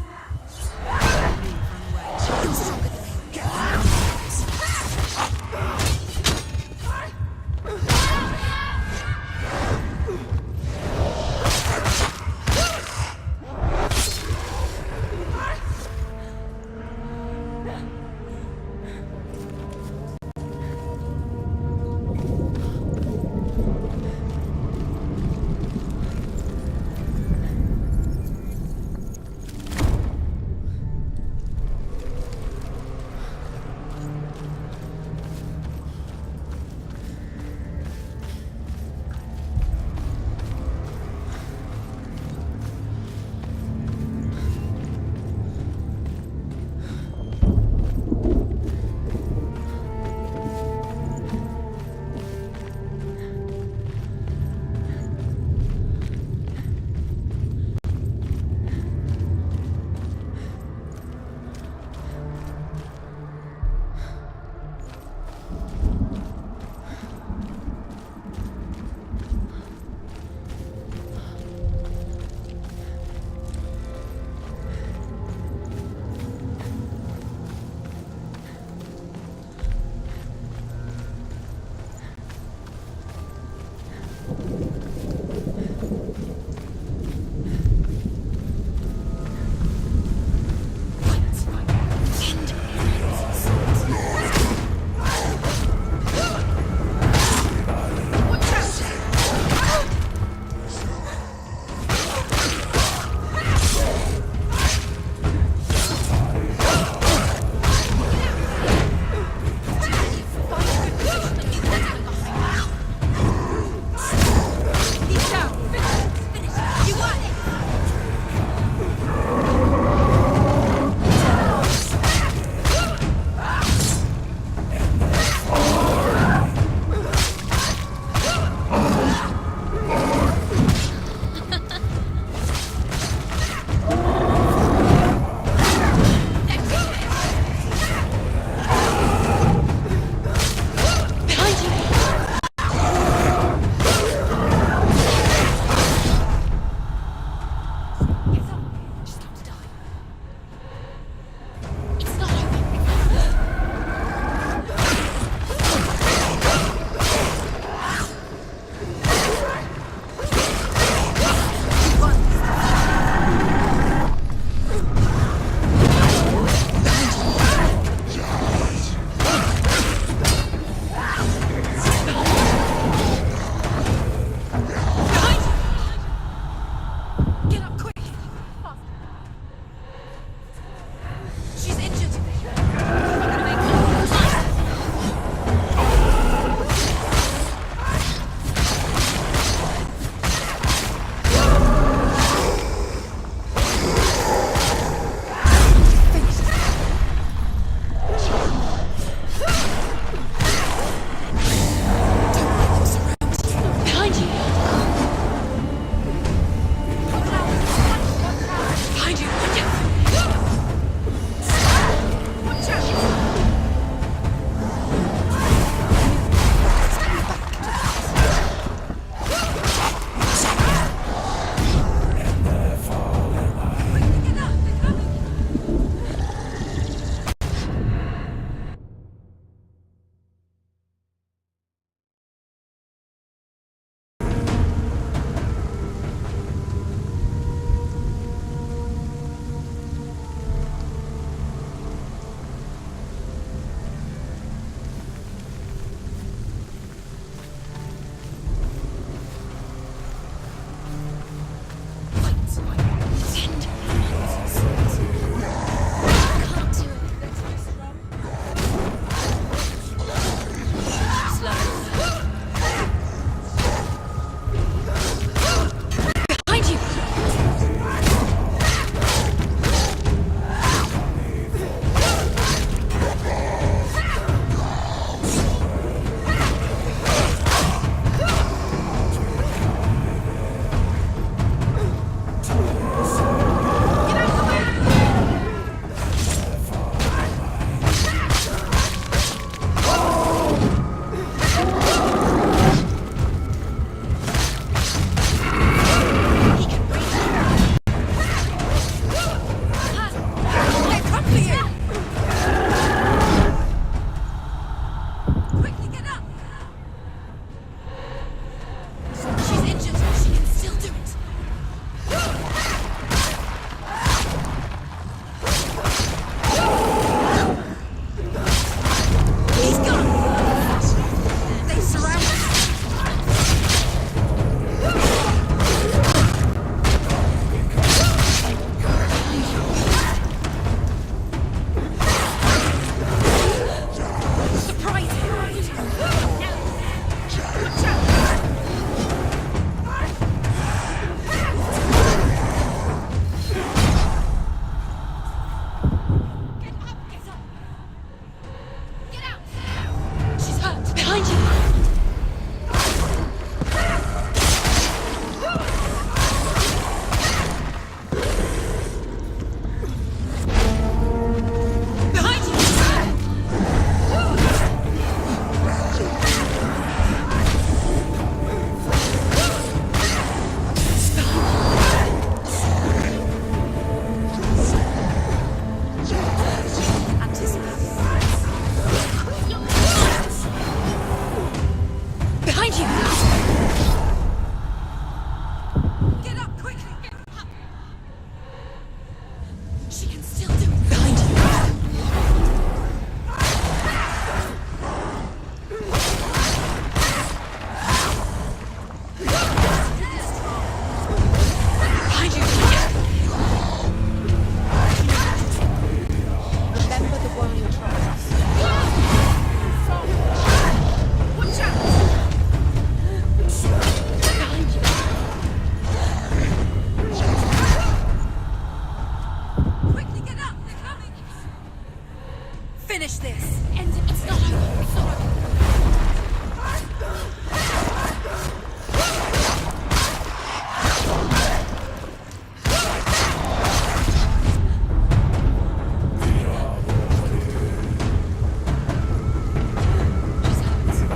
finish this. End it. It's not over. It's not over.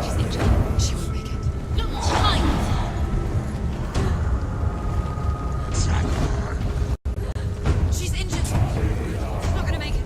She's injured. She won't make it. No, she's injured. She's not gonna make it.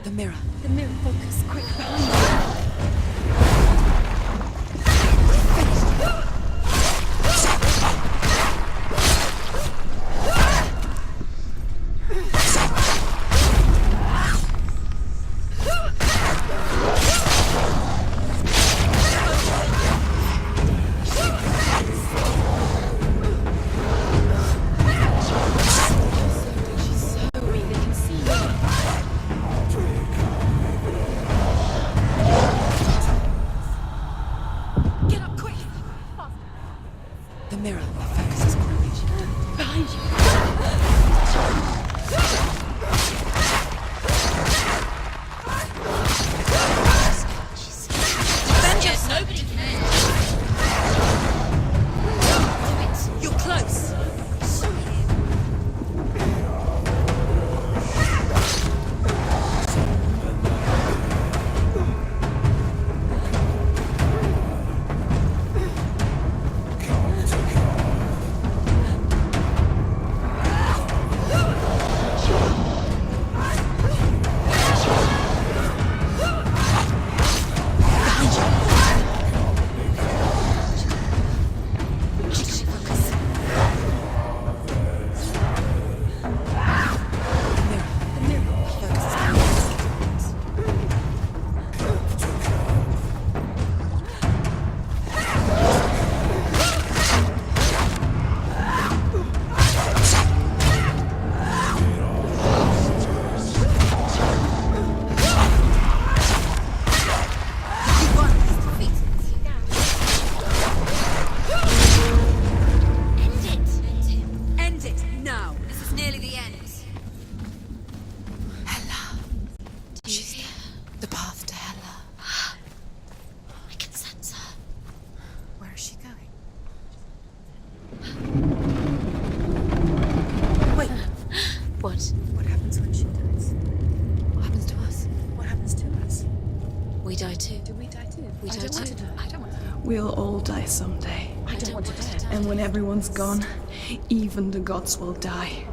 The mirror. The mirror, focus, quick, behind you. The mirror. Focus is quick. Behind you. Avengers! Nobody can end. Do it. You're close. So The path to Hela. I can sense her. Where is she going? Wait. What? What happens when she dies? What happens to us? What happens to us? We die too. Do we die too? We I die don't want too. to die. I don't want to die. We'll all die someday. I don't want to die. And when everyone's gone, even the gods will die.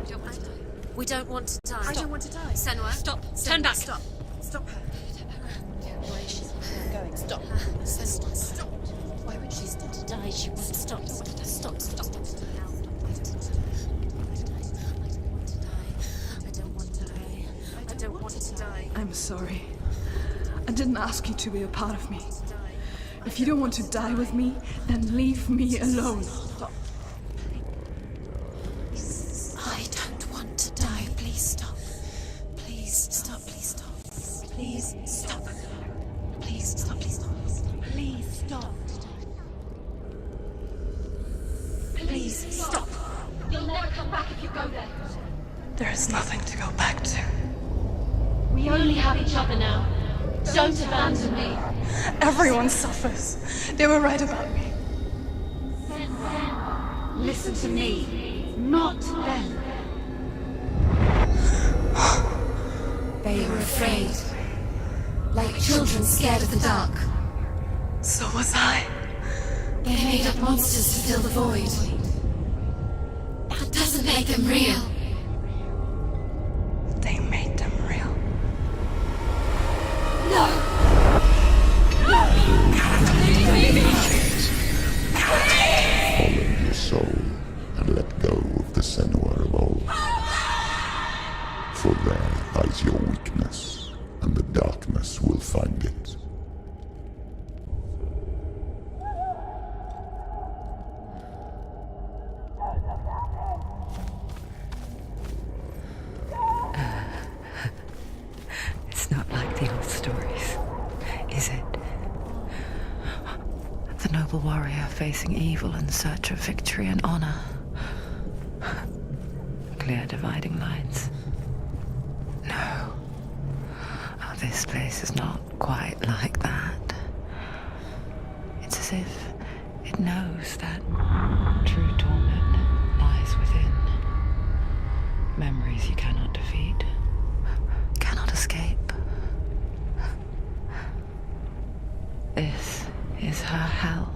We don't want to die. I don't want to die. Senua, stop. Turn back. Stop. Stop her. Why is she Going. Stop. Senua, Stop. why would she stop to die? She won't stop. Stop. I don't want to die. I'm sorry. I didn't ask you to be a part of me. If you don't want to die with me, then leave me alone. I don't want to die. Please stop. Please stop. Please stop. Please stop. Please stop. Please stop. Please stop. Please stop. You'll never come back if you go there. There is nothing to go back to. We only have each other now. Don't abandon me. Everyone suffers. They were right about me. Listen to me, not them. They were afraid. Like children scared of the dark. So was I. They made up monsters to fill the void. That doesn't make them real. They made them real. No! Follow your soul and let go of the Senua of old. For there lies your weakness, and the darkness will find it. It's not like the old stories, is it? The noble warrior facing evil in search of victory and honor. Clear dividing lines. No. Oh, this place is not quite like that. It's as if it knows that true torment lies within. Memories you cannot defeat, cannot escape. This is her hell.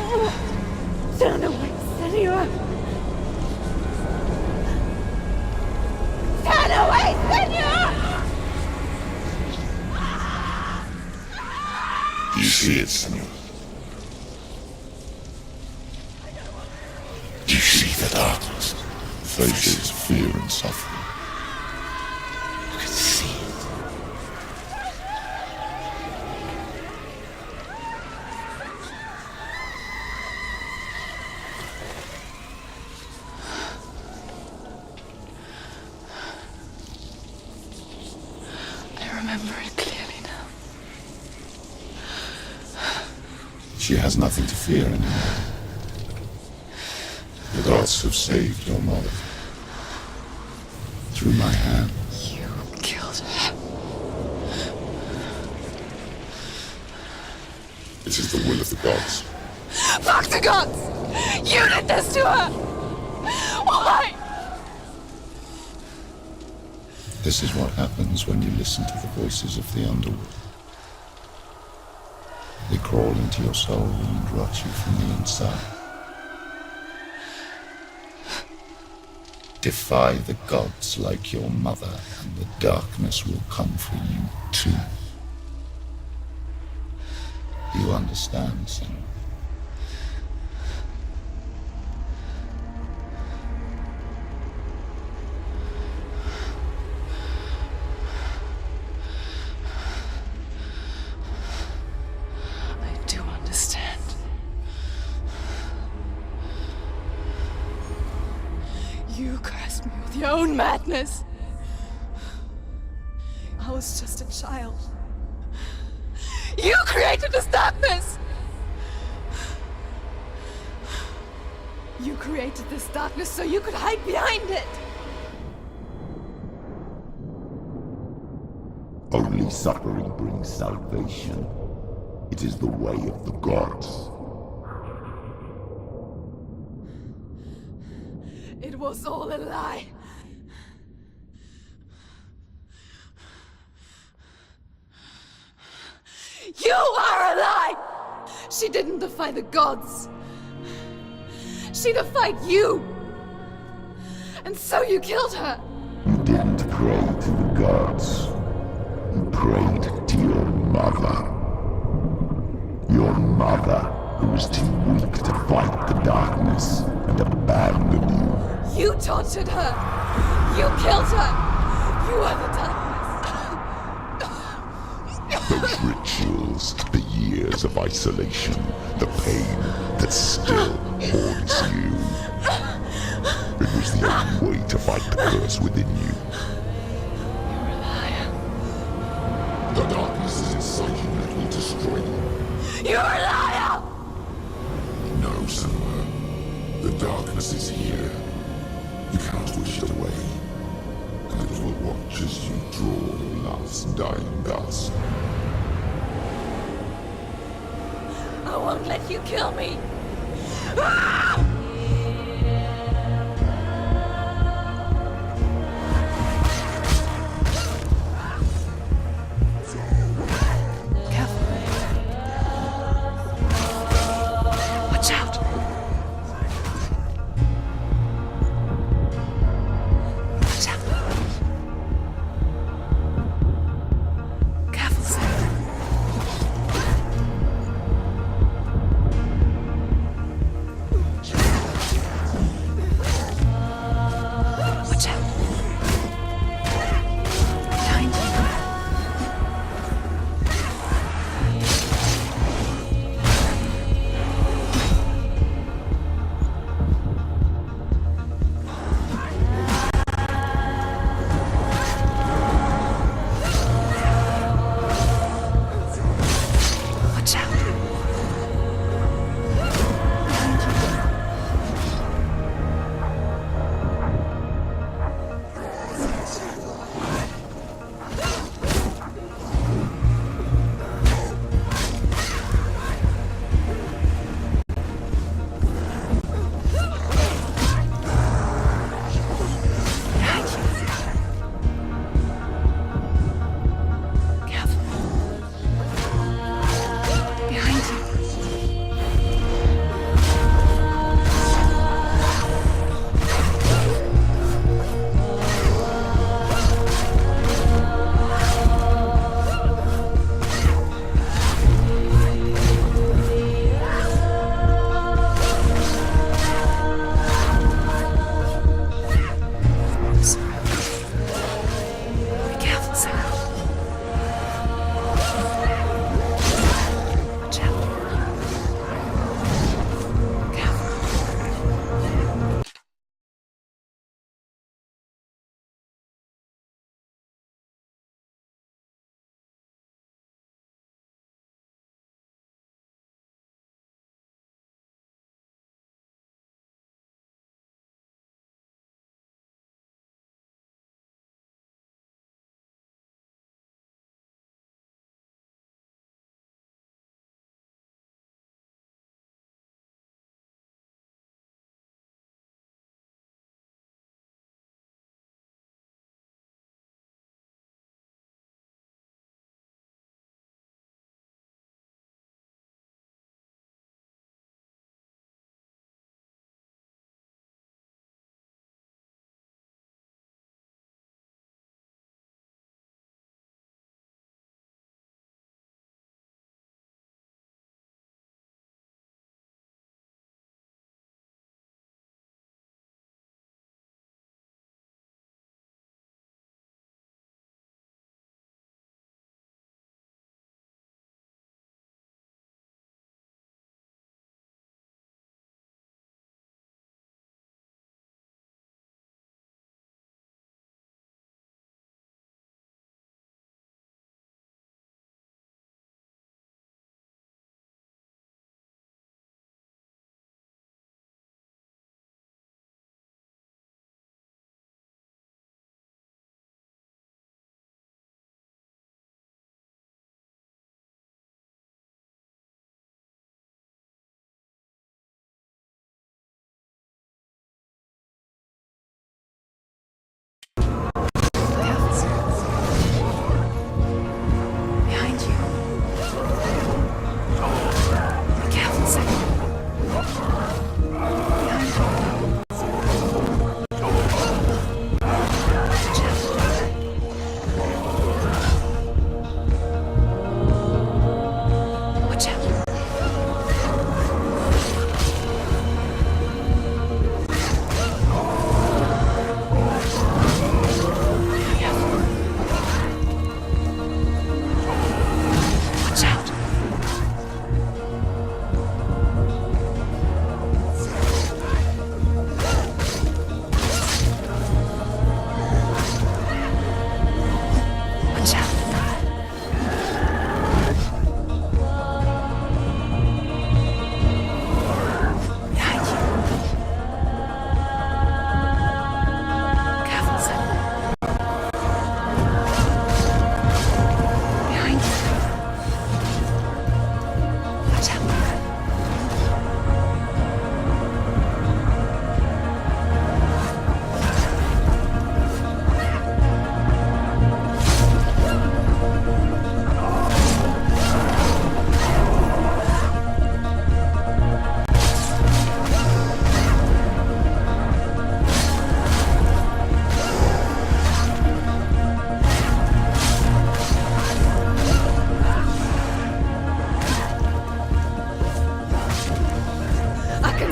Turn away, Senua! Turn away, Senua! Do you see it, Senua? Do you see the darkness? Faces fear and suffering. I can see it. I remember it clearly now. She has nothing to fear anymore. The gods have saved your mother. Through my hand. You killed her. It is the will of the gods. Fuck the gods! You did this to her! Why? This is what happens when you listen to the voices of the underworld. They crawl into your soul and rot you from the inside. Defy the gods like your mother, and the darkness will come for you too. Do you understand, Senua? I do understand. You cursed me with your own madness. I was just a child. You created this darkness! You created this darkness so you could hide behind it! Only suffering brings salvation. It is the way of the gods. It was all a lie. You are a lie! She didn't defy the gods. She defied you. And so you killed her. You didn't pray to the gods. You prayed to your mother. Your mother, who was too weak to fight the darkness and abandoned you. You tortured her. You killed her. You are the darkness. Those rituals, the years of isolation, the pain that still haunts you. It was the only way to fight the curse within you. You're a liar. The darkness is inside you that will destroy you. You're a liar! No, Senua. The darkness is here. You cannot wish it away. And it will watch as you draw the last dying gasp. I won't let you kill me. Watch out! Watch out! Careful, Sam.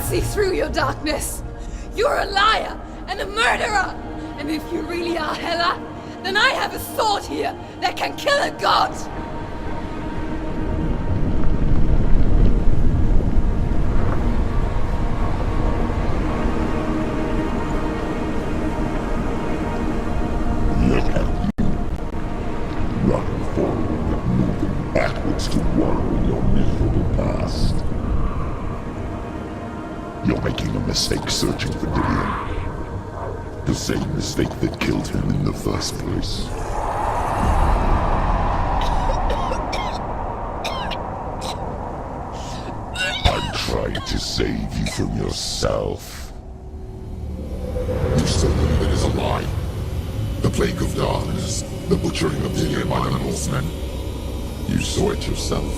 see through your darkness. You're a liar and a murderer. And if you really are Hela, then I have a sword here that can kill a god. Look at you. Running forward, moving backwards to wallow your miserable past. You're making a mistake searching for Dillion. The same mistake that killed him in the first place. I'm trying to save you from yourself. You still believe it is a lie? The plague of darkness, the butchering of Dillion by the Northmen. You saw it yourself.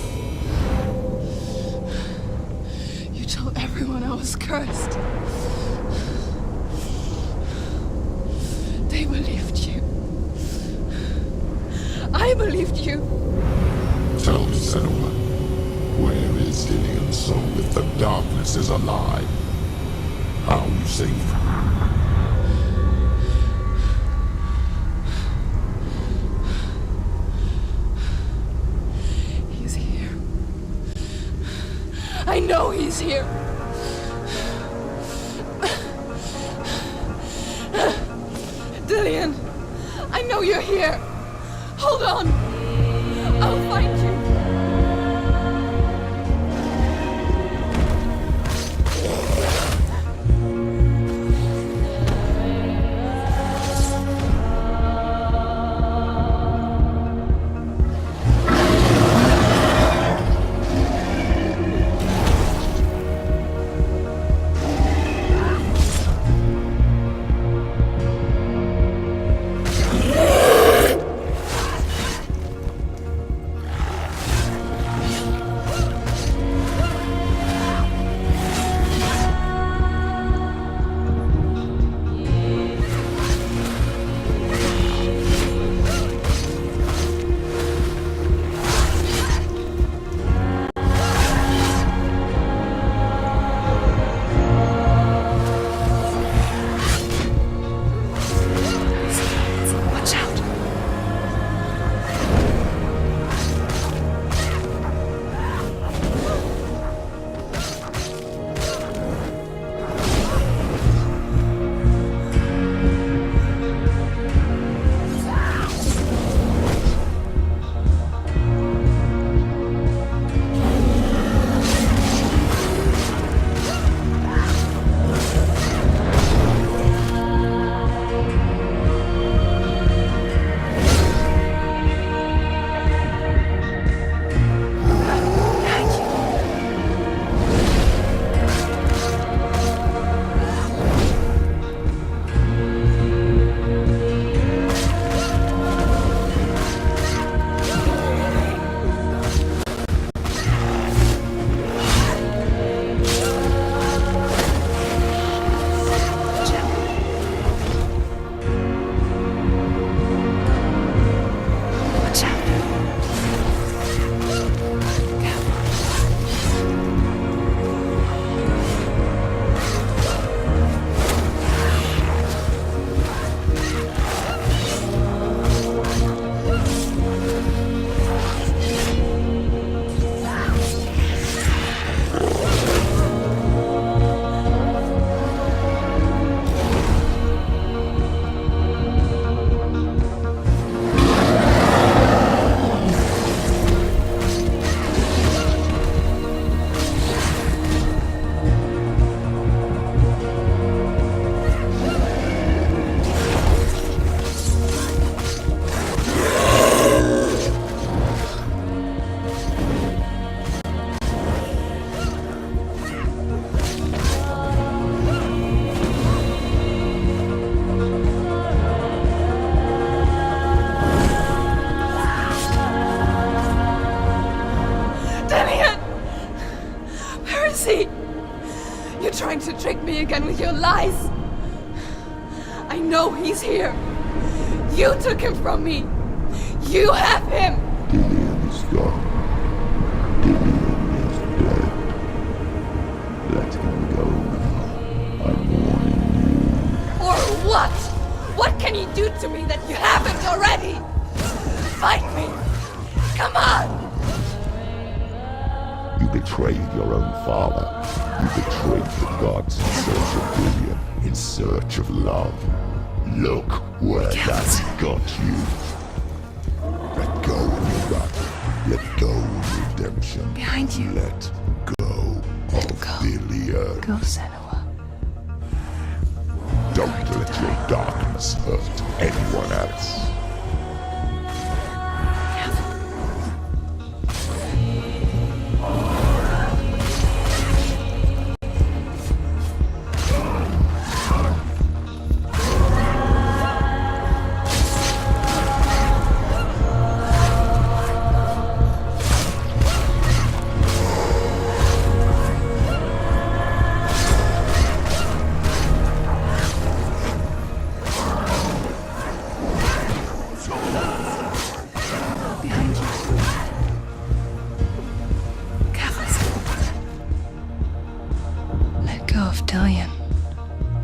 You told everyone I was cursed. They believed you. I believed you. Tell me, Senua, where is Dillion's soul if the darkness is a lie? How you save her? He's here. I know he's here. Dillion, I know you're here. Hold on. I'll find you. trying to trick me again with your lies. I know he's here. You took him from me. You have him. Dillion is gone. Dillion is dead. Let him go. What? What can you do to me that you haven't already? Fight me! Come on! You betrayed your own father. You betrayed the gods in search of billion, in search of love. Look where that's got you. Let go of your wrath. Let go of redemption. Behind you. Let go of billion. Go, Senua. Don't let your darkness hurt anyone else.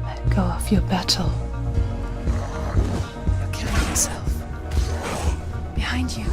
Let go of your battle. You're killing yourself. Behind you.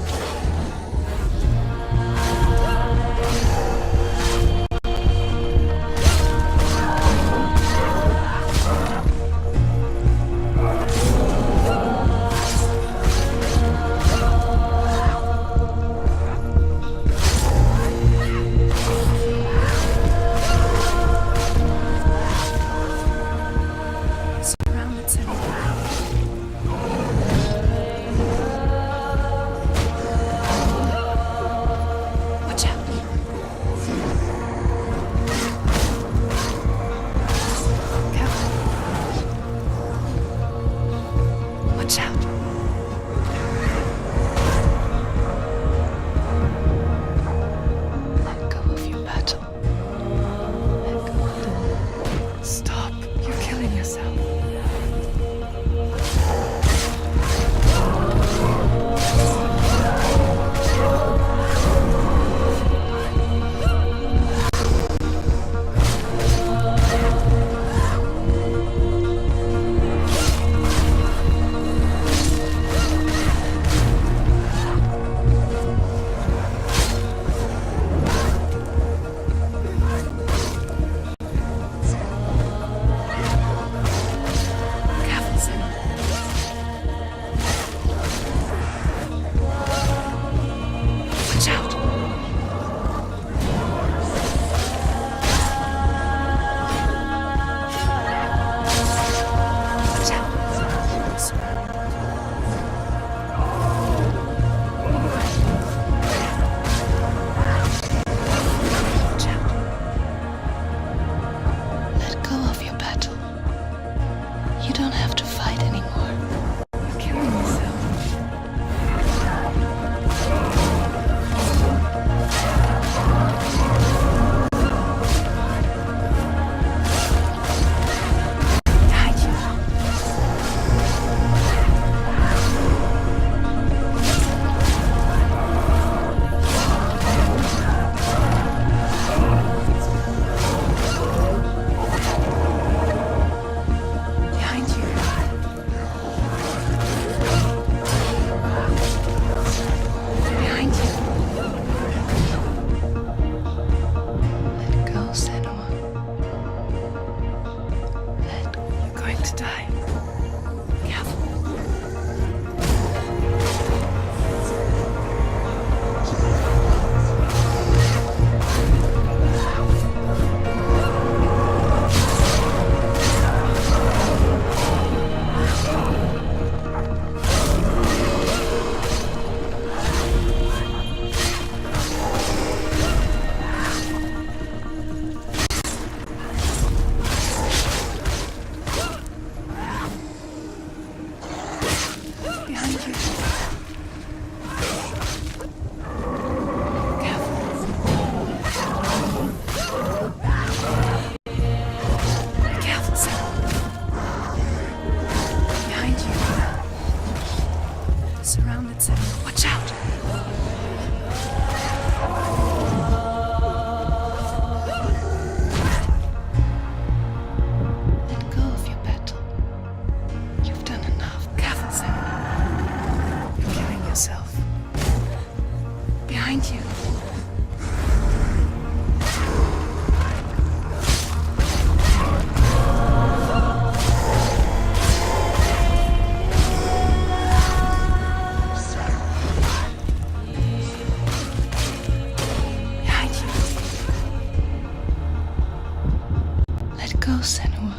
Let go, Senua.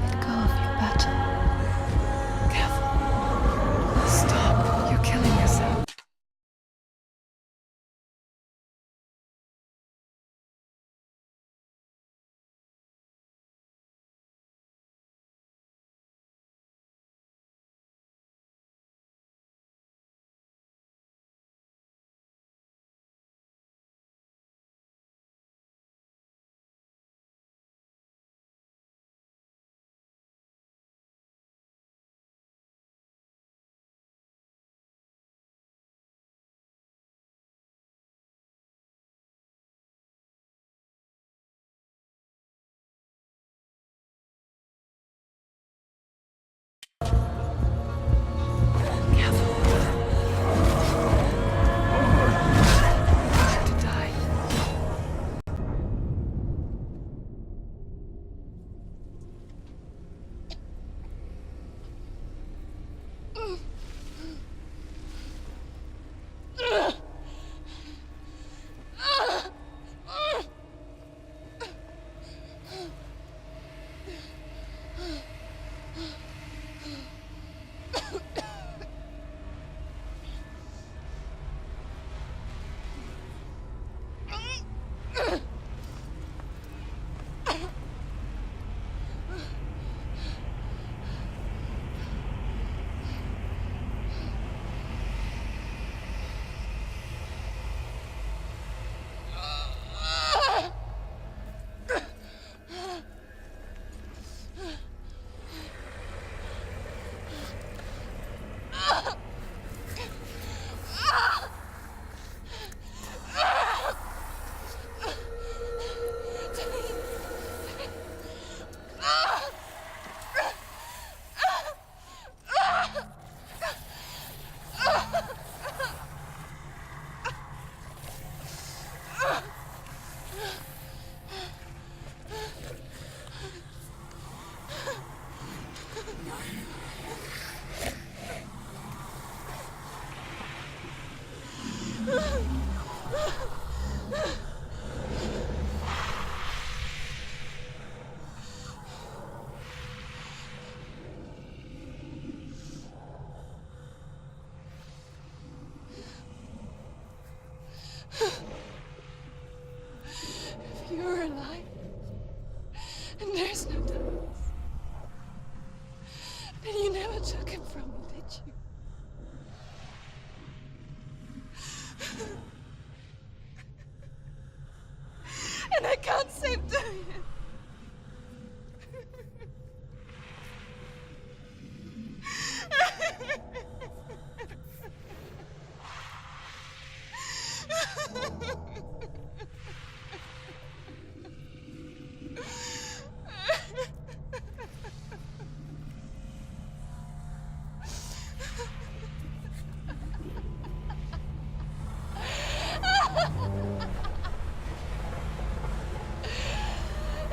Let go of your battle. Careful. Stop. You're killing yourself. You're alive. And there's no doubt. Then you never took him from me, did you? And I can't save Diane.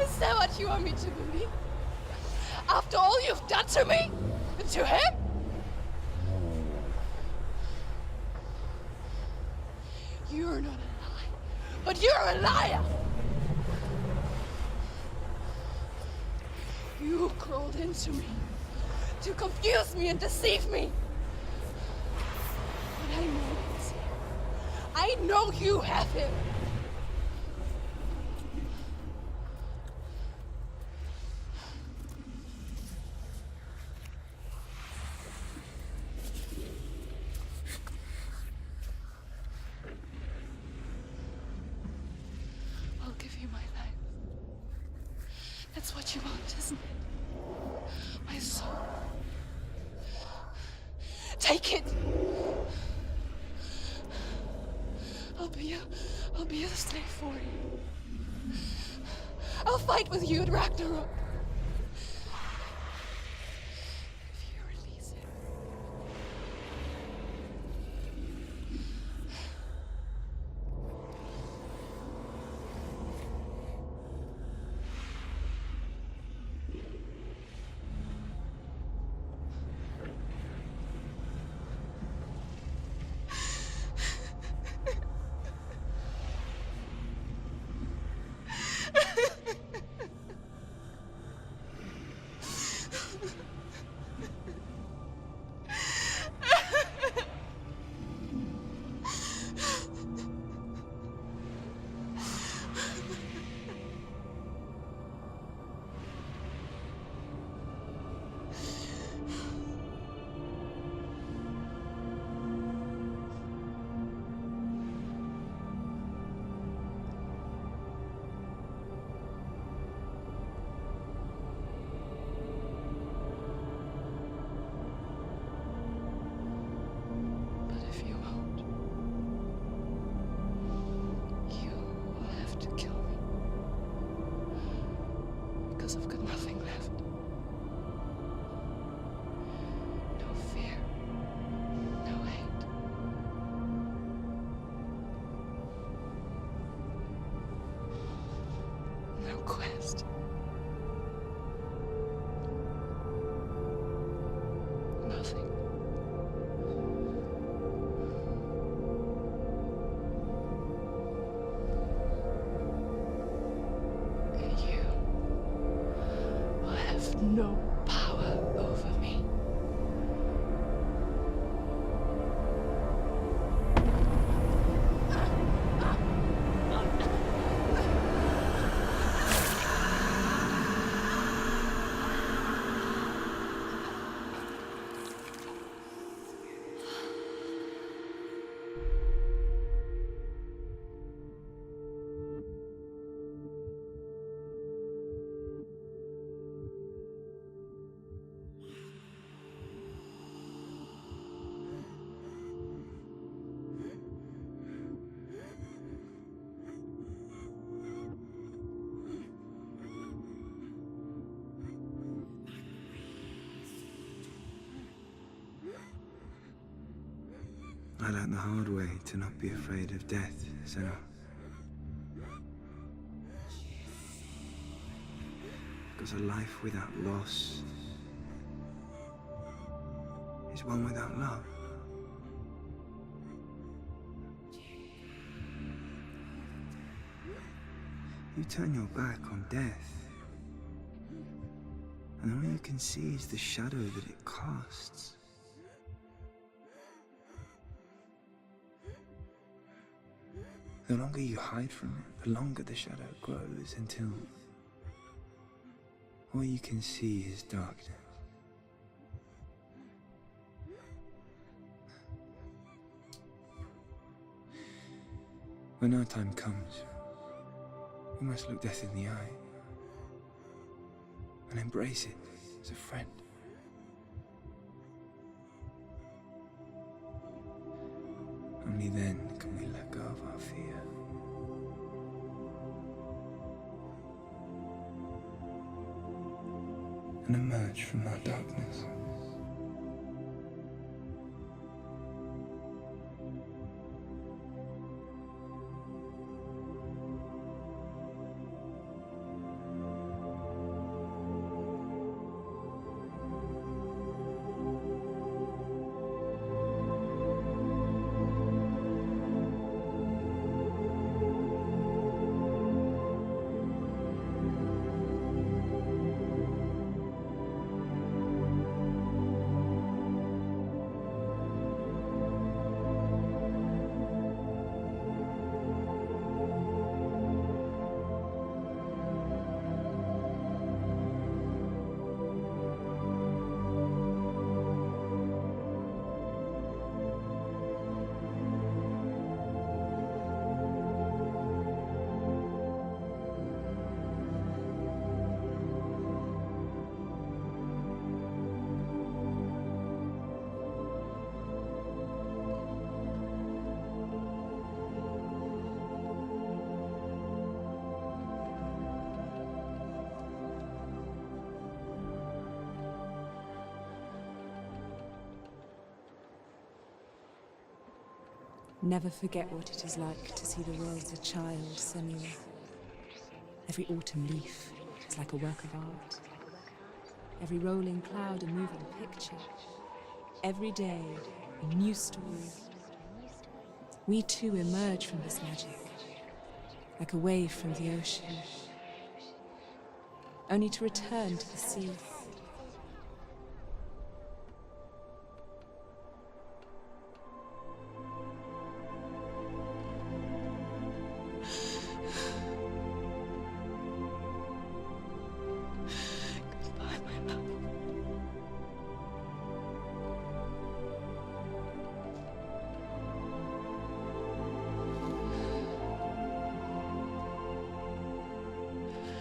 Is that what you want me to believe? After all you've done to me? And to him? You're not a liar, but you're a liar! You crawled into me to confuse me and deceive me. But I know it. I know you have him. I'll give you my life. That's what you want, isn't it? My soul. Take it. I'll be a slave for you. I'll fight with you at Ragnarok. If you release him. because I've got nothing left. No fear. No hate. No quest. Nothing. And you will have no power over me. I learned the hard way to not be afraid of death, Senua. Because a life without loss is one without love. You turn your back on death, and all you can see is the shadow that it casts. The longer you hide from it, the longer the shadow grows until all you can see is darkness. When our time comes, we must look death in the eye and embrace it as a friend. Only then can we let go of our fear. And emerge from our darkness. Never forget what it is like to see the world as a child, Senua. Every autumn leaf is like a work of art. Every rolling cloud a moving picture. Every day a new story. We too emerge from this magic, like a wave from the ocean, only to return to the sea.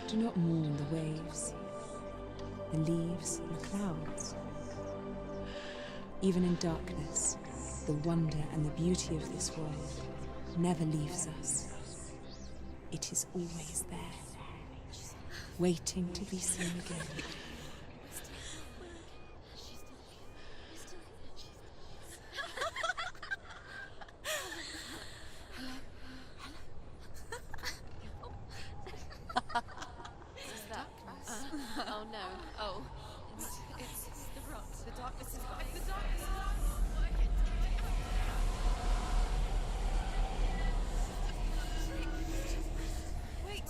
Do not mourn the waves, the leaves, and the clouds. Even in darkness, the wonder and the beauty of this world never leaves us. It is always there. waiting to be seen again. Oh no. Oh. It's the rot. The darkness is back. The darkness Wait.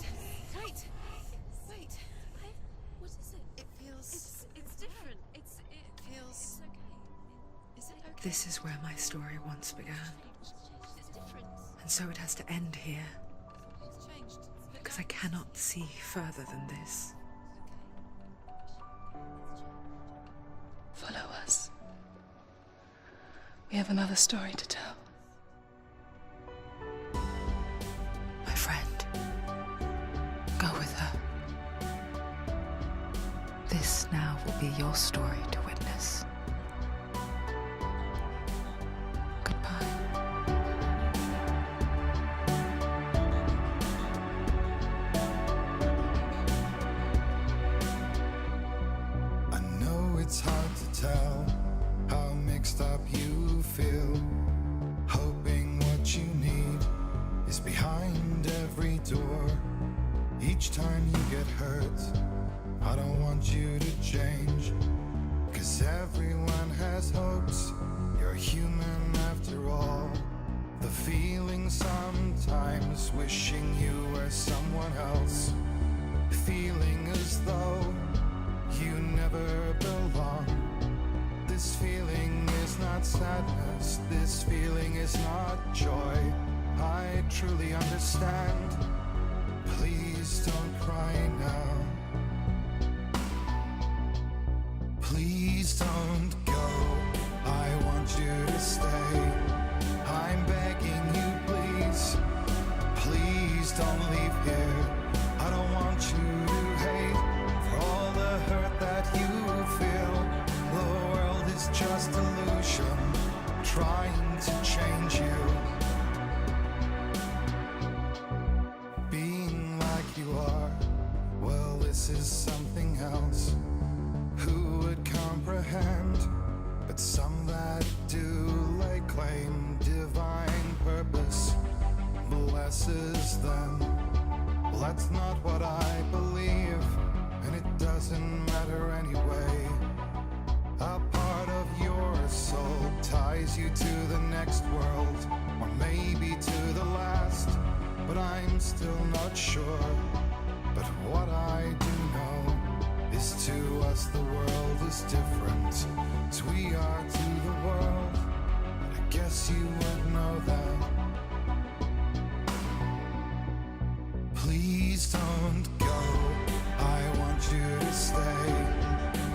What is it? It feels... It's different. It feels... It's okay. Is it okay? This is where my story once began. It's different. And so it has to end here, It's changed. because I cannot see further than this. Follow us. We have another story to tell. My friend, go with her. This now will be your story to witness. Goodbye. I know it's hard to tell how mixed up you feel, hoping what you need is behind every door. Each time you get hurt, I don't want you to change, 'cause everyone has hopes. You're human after all. The feeling sometimes wishing you were someone else, feeling as though you never belong. This feeling is not sadness, this feeling is not joy. I truly understand. Please don't cry now. Please don't go. I want you to stay. I'm begging you, please. Please don't leave here. I don't want you to hate for all the hurt that you feel. The world is just illusion, trying to change you. Being like you are, well, this is something else. Who would comprehend? But some that do lay claim divine purpose blesses them. Well, that's not what I believe, and it doesn't matter anyway. A part of your soul ties you to the next world, or maybe to the last, but I'm still not sure. But what I do know is to us the world is different, as we are to the world. I guess you would know that. Please don't go. I want you to stay.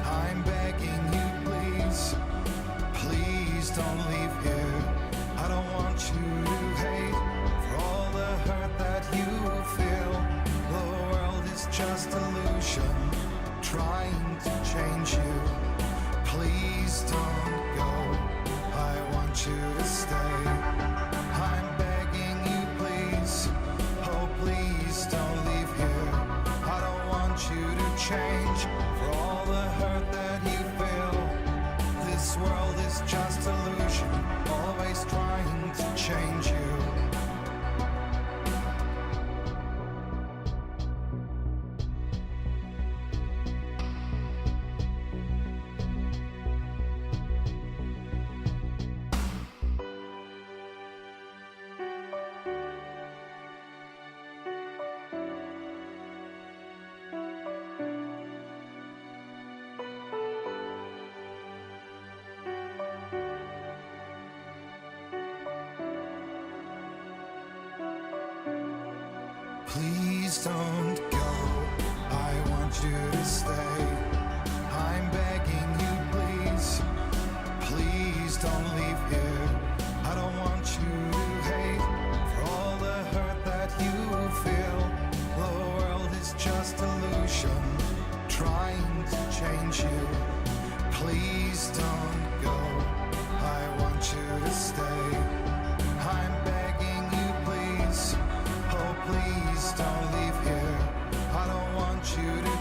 I'm begging you, please. Please don't leave here. I don't want you to hate for all the hurt that you feel. The world is just illusion, trying to change you. Please don't go. I want you to stay. I'm begging you, please. Oh, please don't leave here. I don't want you to change for all the hurt that you feel. This world is just illusion, always trying to change you. Please don't go. I want you to stay. I'm begging you, please. Please don't leave here. I don't want you to hate for all the hurt that you feel. The world is just illusion, trying to change you. Please don't go. I want you to stay. I'm begging you, please. Oh, please don't leave here. I don't want you to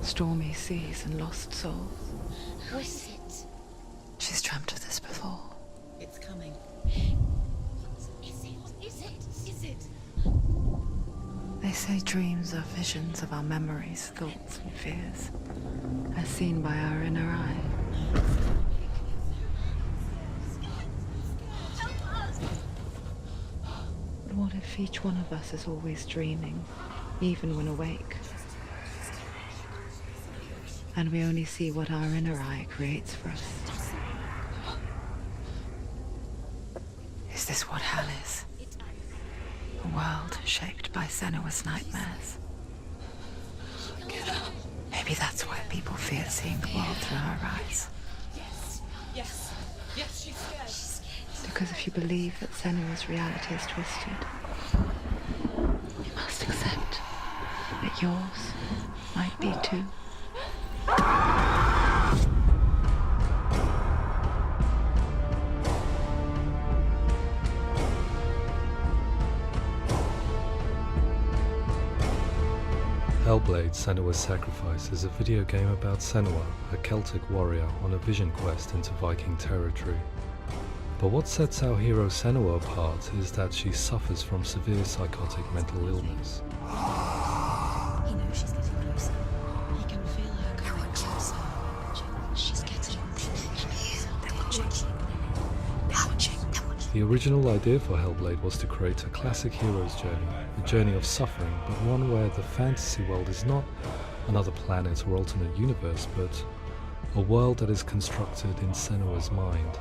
Stormy seas and lost souls. Who is it? She's dreamt of this before. It's coming. Is it? They say dreams are visions of our memories, thoughts, and fears, as seen by our inner eye. But what if each one of us is always dreaming, even when awake? And we only see what our inner eye creates for us. Is this what hell is? A world shaped by Senua's nightmares. Maybe that's why people fear seeing the world through her eyes. Yes, she's scared. Because if you believe that Senua's reality is twisted, you must accept that yours might be too. Hellblade: Senua's Sacrifice is a video game about Senua, a Celtic warrior on a vision quest into Viking territory. But what sets our hero Senua apart is that she suffers from severe psychotic mental illness. He knows she's getting closer. He can feel her coming closer. She's getting closer. They're watching. The original idea for Hellblade was to create a classic hero's journey, a journey of suffering, but one where the fantasy world is not another planet or alternate universe, but a world that is constructed in Senua's mind.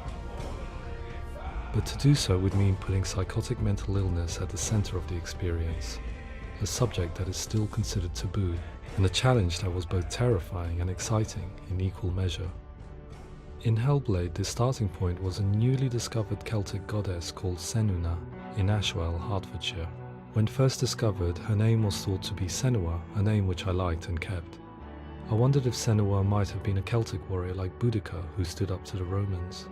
But to do so would mean putting psychotic mental illness at the center of the experience, a subject that is still considered taboo, and a challenge that was both terrifying and exciting in equal measure. In Hellblade, the starting point was a newly discovered Celtic goddess called Senua in Ashwell, Hertfordshire. When first discovered, her name was thought to be Senua, a name which I liked and kept. I wondered if Senua might have been a Celtic warrior like Boudica who stood up to the Romans.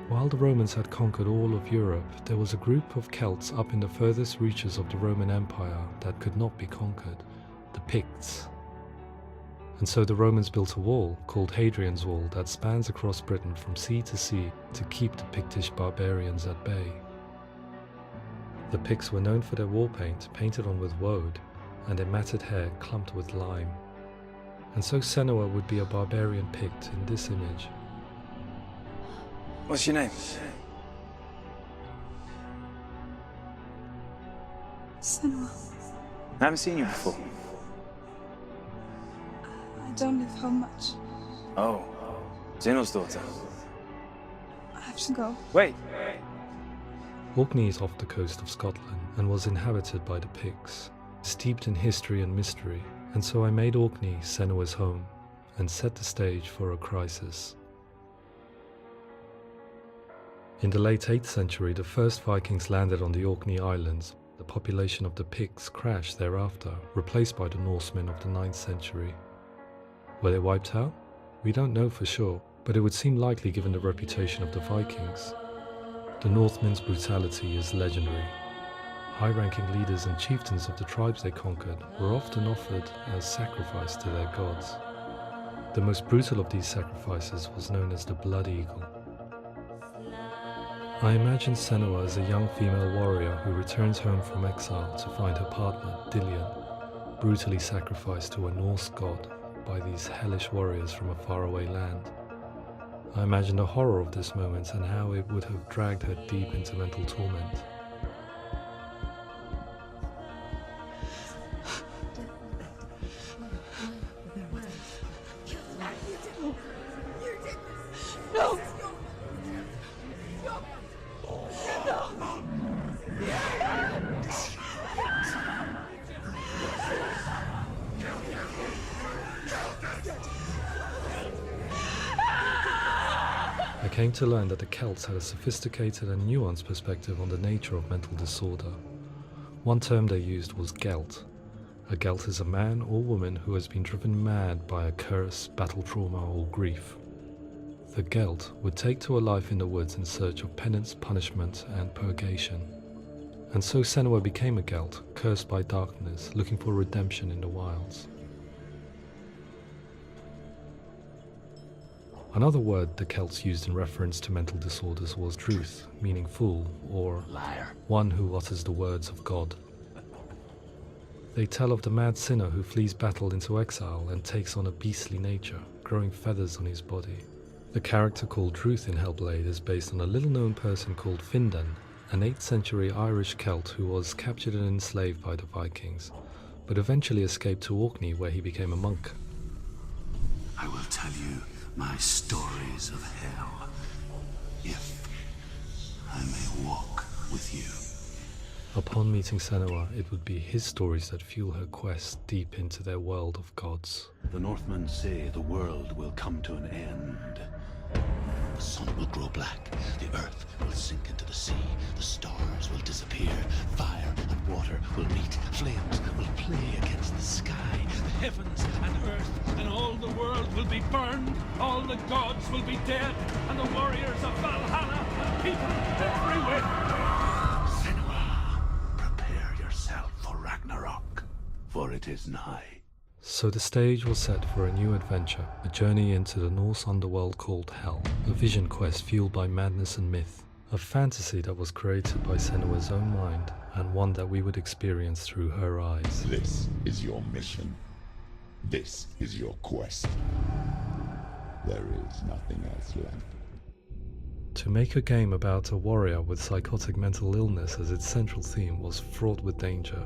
While the Romans had conquered all of Europe, there was a group of Celts up in the furthest reaches of the Roman Empire that could not be conquered, the Picts. And so the Romans built a wall, called Hadrian's Wall, that spans across Britain from sea to sea to keep the Pictish barbarians at bay. The Picts were known for their war paint, painted on with woad, and their matted hair clumped with lime. And so Senua would be a barbarian Pict in this image. What's your name? Senua, I haven't seen you before. I don't live home much. Oh, Zeno's daughter. I have to go. Wait. Orkney is off the coast of Scotland and was inhabited by the Picts, steeped in history and mystery, and so I made Orkney Senua's home and set the stage for a crisis. In the late 8th century, the first Vikings landed on the Orkney Islands. The population of the Picts crashed thereafter, replaced by the Norsemen of the 9th century. Were they wiped out? We don't know for sure, but it would seem likely given the reputation of the Vikings. The Northmen's brutality is legendary. High-ranking leaders and chieftains of the tribes they conquered were often offered as sacrifice to their gods. The most brutal of these sacrifices was known as the Blood Eagle. I imagine Senua as a young female warrior who returns home from exile to find her partner, Dillion, brutally sacrificed to a Norse god by these hellish warriors from a faraway land. I imagine the horror of this moment and how it would have dragged her deep into mental torment. I came to learn that the Celts had a sophisticated and nuanced perspective on the nature of mental disorder. One term they used was Gelt. A Gelt is a man or woman who has been driven mad by a curse, battle trauma, or grief. The Gelt would take to a life in the woods in search of penance, punishment, and purgation. And so Senua became a Gelt, cursed by darkness, looking for redemption in the wilds. Another word the Celts used in reference to mental disorders was truth, meaning fool, or Liar. one who utters the words of God. They tell of the mad sinner who flees battle into exile and takes on a beastly nature, growing feathers on his body. The character called Truth in Hellblade is based on a little-known person called Findan, an 8th century Irish Celt who was captured and enslaved by the Vikings, but eventually escaped to Orkney where he became a monk. I will tell you my stories of hell, if I may walk with you. Upon meeting Senua, it would be his stories that fuel her quest deep into their world of gods. The Northmen say the world will come to an end. The sun will grow black, the earth will sink into the sea, the stars will disappear, fire and water will meet, flames will play against the sky, the heavens and earth and all the world will be burned, all the gods will be dead, and the warriors of Valhalla and people everywhere. Senua, prepare yourself for Ragnarok, for it is nigh. So the stage was set for a new adventure, a journey into the Norse underworld called Hell, a vision quest fueled by madness and myth, a fantasy that was created by Senua's own mind, and one that we would experience through her eyes. This is your mission. This is your quest. There is nothing else left. To make a game about a warrior with psychotic mental illness as its central theme was fraught with danger.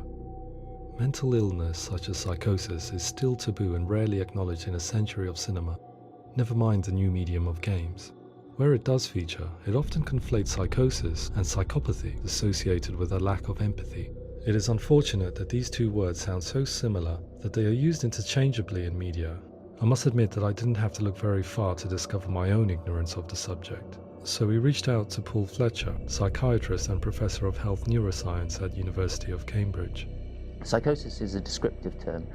Mental illness, such as psychosis, is still taboo and rarely acknowledged in a century of cinema, never mind the new medium of games. Where it does feature, it often conflates psychosis and psychopathy associated with a lack of empathy. It is unfortunate that these two words sound so similar that they are used interchangeably in media. I must admit that I didn't have to look very far to discover my own ignorance of the subject. So we reached out to Paul Fletcher, psychiatrist and professor of health neuroscience at University of Cambridge. Psychosis is a descriptive term,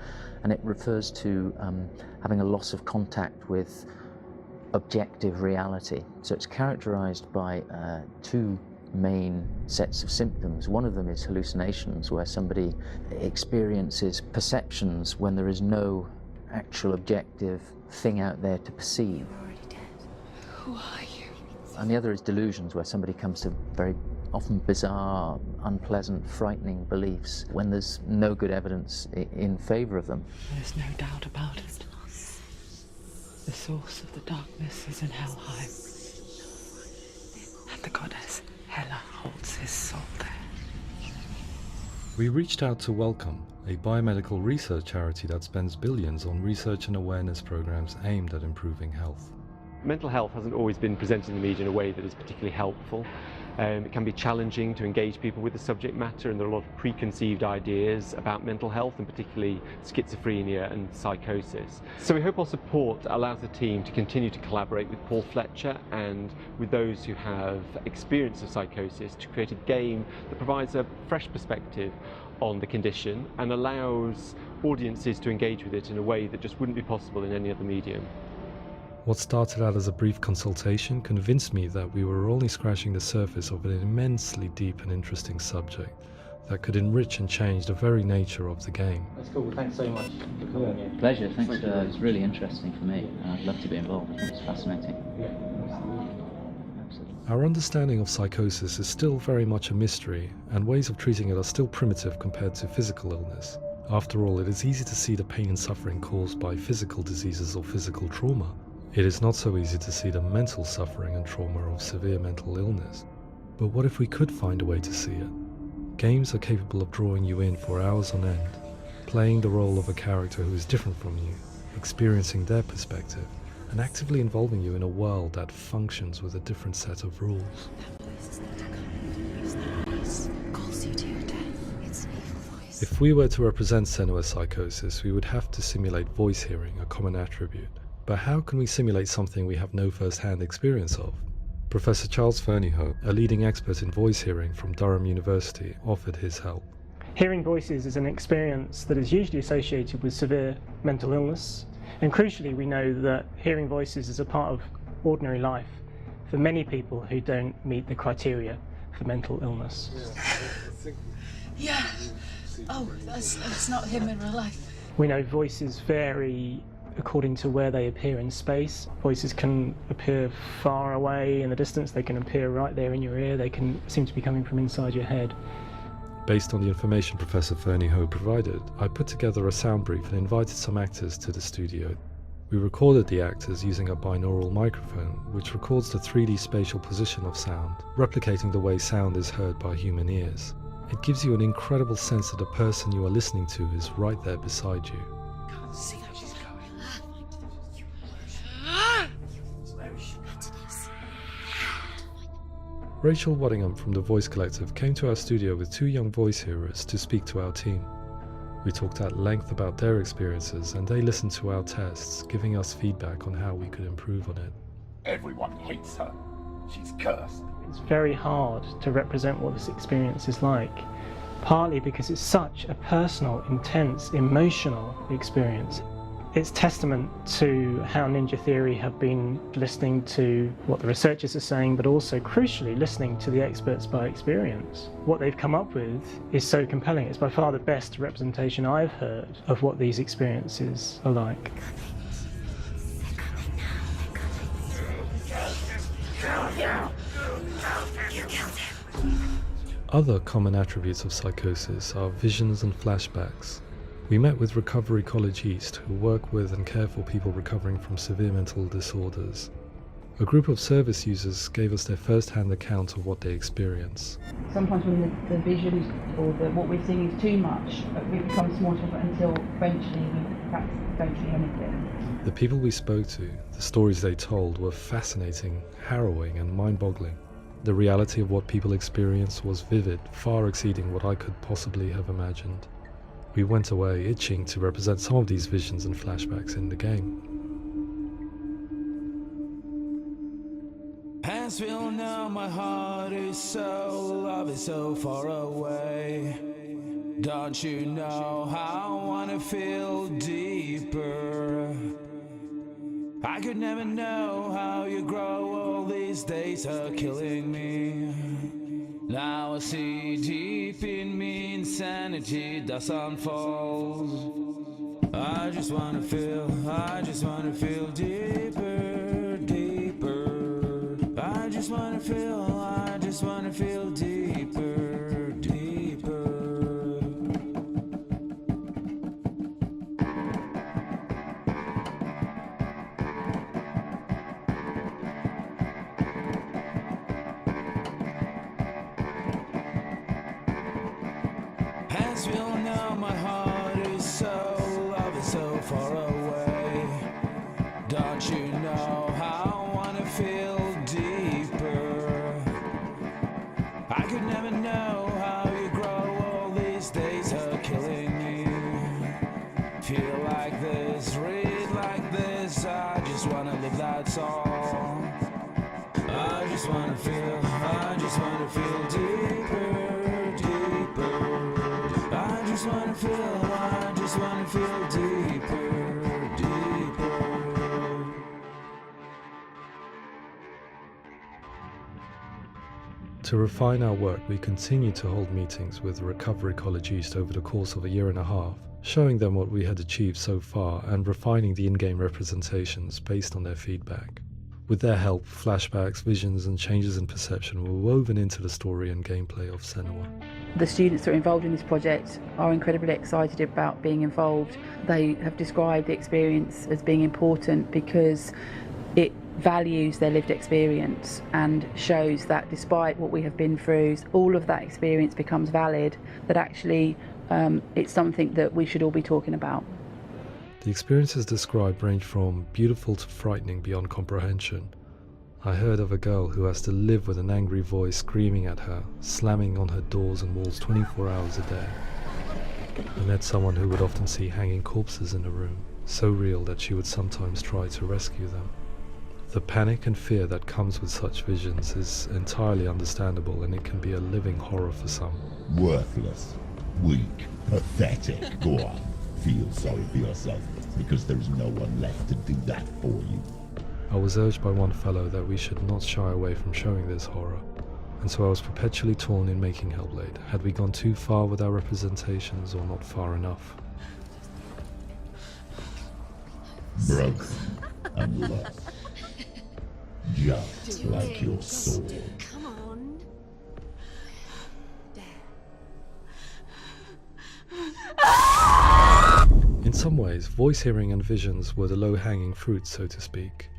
and it refers to having a loss of contact with objective reality. So it's characterized by two main sets of symptoms. One of them is hallucinations, where somebody experiences perceptions when there is no actual objective thing out there to perceive. You're already dead. Who are you? And the other is delusions, where somebody comes to very often bizarre, unpleasant, frightening beliefs when there's no good evidence in favor of them. There's no doubt about it. The source of the darkness is in Helheim. And the goddess Hela holds his soul there. We reached out to Welcome, a biomedical research charity that spends billions on research and awareness programs aimed at improving health. Mental health hasn't always been presented in the media in a way that is particularly helpful. It can be challenging to engage people with the subject matter, and there are a lot of preconceived ideas about mental health, and particularly schizophrenia and psychosis. So we hope our support allows the team to continue to collaborate with Paul Fletcher and with those who have experience of psychosis to create a game that provides a fresh perspective on the condition and allows audiences to engage with it in a way that just wouldn't be possible in any other medium. What started out as a brief consultation convinced me that we were only scratching the surface of an immensely deep and interesting subject that could enrich and change the very nature of the game. That's cool. Thanks so much for coming here. Pleasure. Thanks. It's really interesting for me, and I'd love to be involved. I think it's fascinating. Absolutely. Our understanding of psychosis is still very much a mystery, and ways of treating it are still primitive compared to physical illness. After all, it is easy to see the pain and suffering caused by physical diseases or physical trauma. It is not so easy to see the mental suffering and trauma of severe mental illness. But what if we could find a way to see it? Games are capable of drawing you in for hours on end, playing the role of a character who is different from you, experiencing their perspective, and actively involving you in a world that functions with a different set of rules. That voice is not a kind. Use that voice. Calls you to your death. It's an evil voice. If we were to represent Senua's psychosis, we would have to simulate voice hearing, a common attribute. But how can we simulate something we have no first-hand experience of? Professor Charles Fernyhough, a leading expert in voice hearing from Durham University, offered his help. Hearing voices is an experience that is usually associated with severe mental illness, and crucially we know that hearing voices is a part of ordinary life for many people who don't meet the criteria for mental illness. Yeah. Oh, that's not him in real life. We know voices vary according to where they appear in space. Voices can appear far away in the distance, they can appear right there in your ear, they can seem to be coming from inside your head. Based on the information Professor Fernie Ho provided, I put together a sound brief and invited some actors to the studio. We recorded the actors using a binaural microphone, which records the 3D spatial position of sound, replicating the way sound is heard by human ears. It gives you an incredible sense that the person you are listening to is right there beside you. Can't see how she's going. Rachel Waddingham from the Voice Collective came to our studio with 2 young voice hearers to speak to our team. We talked at length about their experiences and they listened to our tests, giving us feedback on how we could improve on it. Everyone hates her. She's cursed. It's very hard to represent what this experience is like, partly because it's such a personal, intense, emotional experience. It's testament to how Ninja Theory have been listening to what the researchers are saying, but also, crucially, listening to the experts by experience. What they've come up with is so compelling. It's by far the best representation I've heard of what these experiences are like. Other common attributes of psychosis are visions and flashbacks. We met with Recovery College East, who work with and care for people recovering from severe mental disorders. A group of service users gave us their first-hand account of what they experience. Sometimes when the visions or what we're seeing is too much, we become small until eventually we practice don't see anything. The people we spoke to, the stories they told, were fascinating, harrowing and mind-boggling. The reality of what people experience was vivid, far exceeding what I could possibly have imagined. We went away itching to represent some of these visions and flashbacks in the game. Hands will know my heart is so, love is so far away. Don't you know how I wanna feel deeper? I could never know how you grow, all these days are killing me. Now I see deep in me insanity does unfold. I just wanna feel deeper, deeper. I just wanna feel deeper, deeper. Hands will know my heart is so, love is so far away. Don't you know how I wanna feel deeper? I could never know how you grow, all these days are killing me. Feel like this, read like this, I just wanna live, that's all. I just wanna feel deeper, deeper. I just wanna feel deeper, deeper. To refine our work, we continue to hold meetings with Recovery College East over the course of a year and a half, showing them what we had achieved so far and refining the in-game representations based on their feedback. With their help, flashbacks, visions and changes in perception were woven into the story and gameplay of Senua. The students that are involved in this project are incredibly excited about being involved. They have described the experience as being important because it values their lived experience and shows that despite what we have been through, all of that experience becomes valid, that actually it's something that we should all be talking about. The experiences described range from beautiful to frightening beyond comprehension. I heard of a girl who has to live with an angry voice screaming at her, slamming on her doors and walls 24 hours a day. I met someone who would often see hanging corpses in a room, so real that she would sometimes try to rescue them. The panic and fear that comes with such visions is entirely understandable, and it can be a living horror for some. Worthless, weak, pathetic. Go on, feel sorry for yourself, because there is no one left to do that for you. I was urged by one fellow that we should not shy away from showing this horror, and so I was perpetually torn in making Hellblade. Had we gone too far with our representations or not far enough? broken and lost. Just like your soul. Come on. In some ways, voice hearing and visions were the low-hanging fruit, so to speak.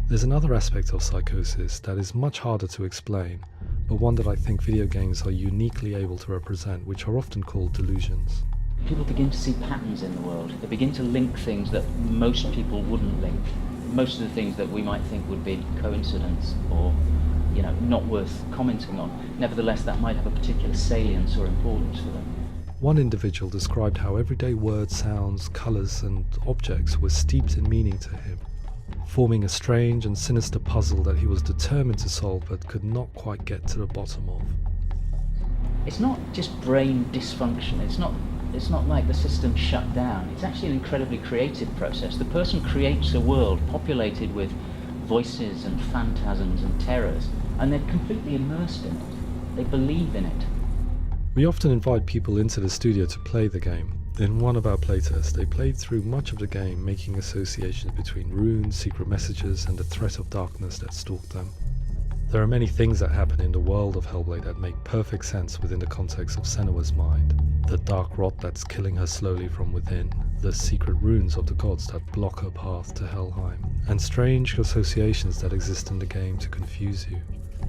There's another aspect of psychosis that is much harder to explain, but one that I think video games are uniquely able to represent, which are often called delusions. People begin to see patterns in the world. They begin to link things that most people wouldn't link. Most of the things that we might think would be coincidence or, not worth commenting on. Nevertheless, that might have a particular salience or importance for them. One individual described how everyday words, sounds, colours and objects were steeped in meaning to him, forming a strange and sinister puzzle that he was determined to solve but could not quite get to the bottom of. It's not just brain dysfunction. It's not like the system shut down. It's actually an incredibly creative process. The person creates a world populated with voices and phantasms and terrors, and they're completely immersed in it. They believe in it. We often invite people into the studio to play the game. In one of our playtests, they played through much of the game, making associations between runes, secret messages, and the threat of darkness that stalked them. There are many things that happen in the world of Hellblade that make perfect sense within the context of Senua's mind. The dark rot that's killing her slowly from within, the secret runes of the gods that block her path to Helheim, and strange associations that exist in the game to confuse you.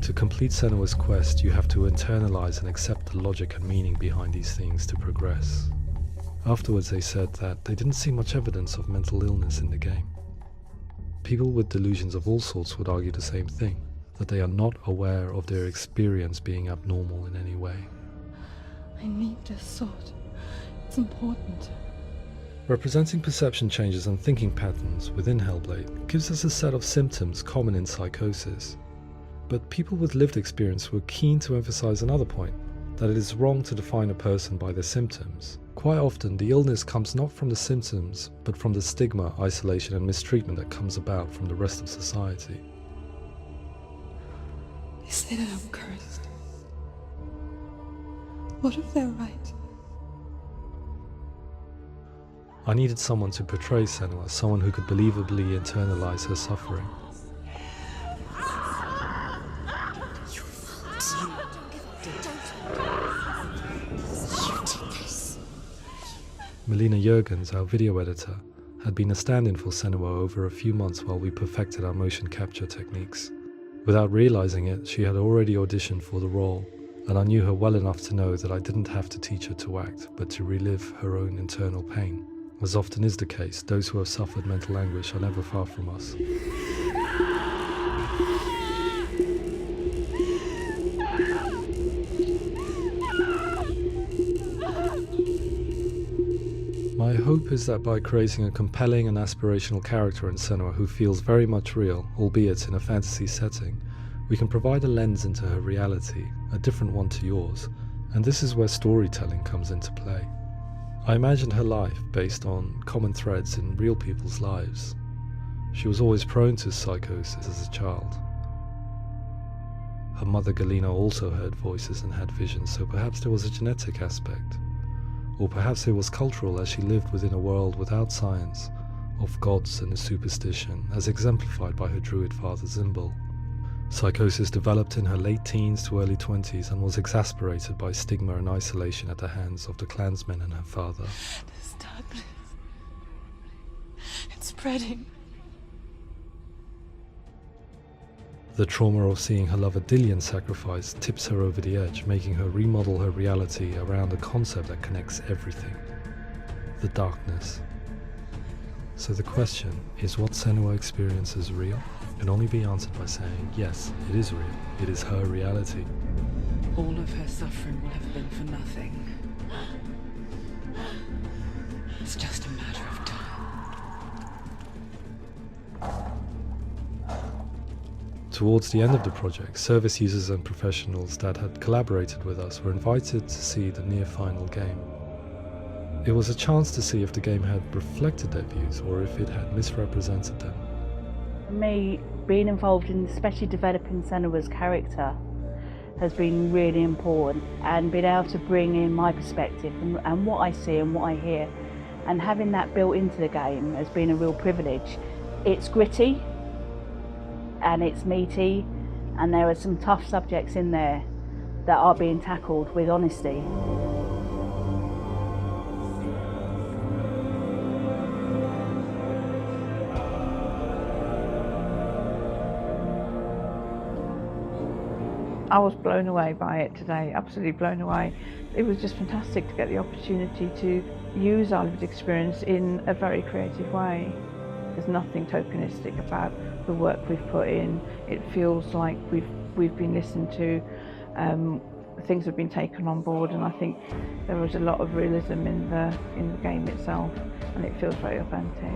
To complete Senua's quest, you have to internalize and accept the logic and meaning behind these things to progress. Afterwards they said that they didn't see much evidence of mental illness in the game. People with delusions of all sorts would argue the same thing, that they are not aware of their experience being abnormal in any way. I need this sword. It's important. Representing perception changes and thinking patterns within Hellblade gives us a set of symptoms common in psychosis. But people with lived experience were keen to emphasize another point, that it is wrong to define a person by their symptoms. Quite often, the illness comes not from the symptoms, but from the stigma, isolation and mistreatment that comes about from the rest of society. They say that I'm cursed. What if they're right? I needed someone to portray Senua, someone who could believably internalize her suffering. Melina Jurgens, our video editor, had been a stand-in for Senua over a few months while we perfected our motion capture techniques. Without realizing it, she had already auditioned for the role, and I knew her well enough to know that I didn't have to teach her to act, but to relive her own internal pain. As often is the case, those who have suffered mental anguish are never far from us. My hope is that by creating a compelling and aspirational character in Senua who feels very much real, albeit in a fantasy setting, we can provide a lens into her reality, a different one to yours, and this is where storytelling comes into play. I imagined her life based on common threads in real people's lives. She was always prone to psychosis as a child. Her mother Galina also heard voices and had visions, so perhaps there was a genetic aspect. Or perhaps it was cultural, as she lived within a world without science, of gods and a superstition, as exemplified by her druid father Zimbal. Psychosis developed in her late teens to early 20s and was exacerbated by stigma and isolation at the hands of the clansmen and her father. This darkness, it's spreading. The trauma of seeing her lover Dillian sacrificed tips her over the edge, making her remodel her reality around a concept that connects everything: the darkness. So the question, is what Senua experiences real? Can only be answered by saying, yes, it is real. It is her reality. All of her suffering will have been for nothing. It's just a matter of time. Towards the end of the project, service users and professionals that had collaborated with us were invited to see the near-final game. It was a chance to see if the game had reflected their views or if it had misrepresented them. For me, being involved in especially developing Senua's character has been really important, and being able to bring in my perspective and what I see and what I hear and having that built into the game has been a real privilege. It's gritty and it's meaty, and there are some tough subjects in there that are being tackled with honesty. I was blown away by it today, absolutely blown away. It was just fantastic to get the opportunity to use our lived experience in a very creative way. There's nothing tokenistic about the work we've put in. It feels like we've been listened to, things have been taken on board, and I think there was a lot of realism in the game itself, and it feels very authentic.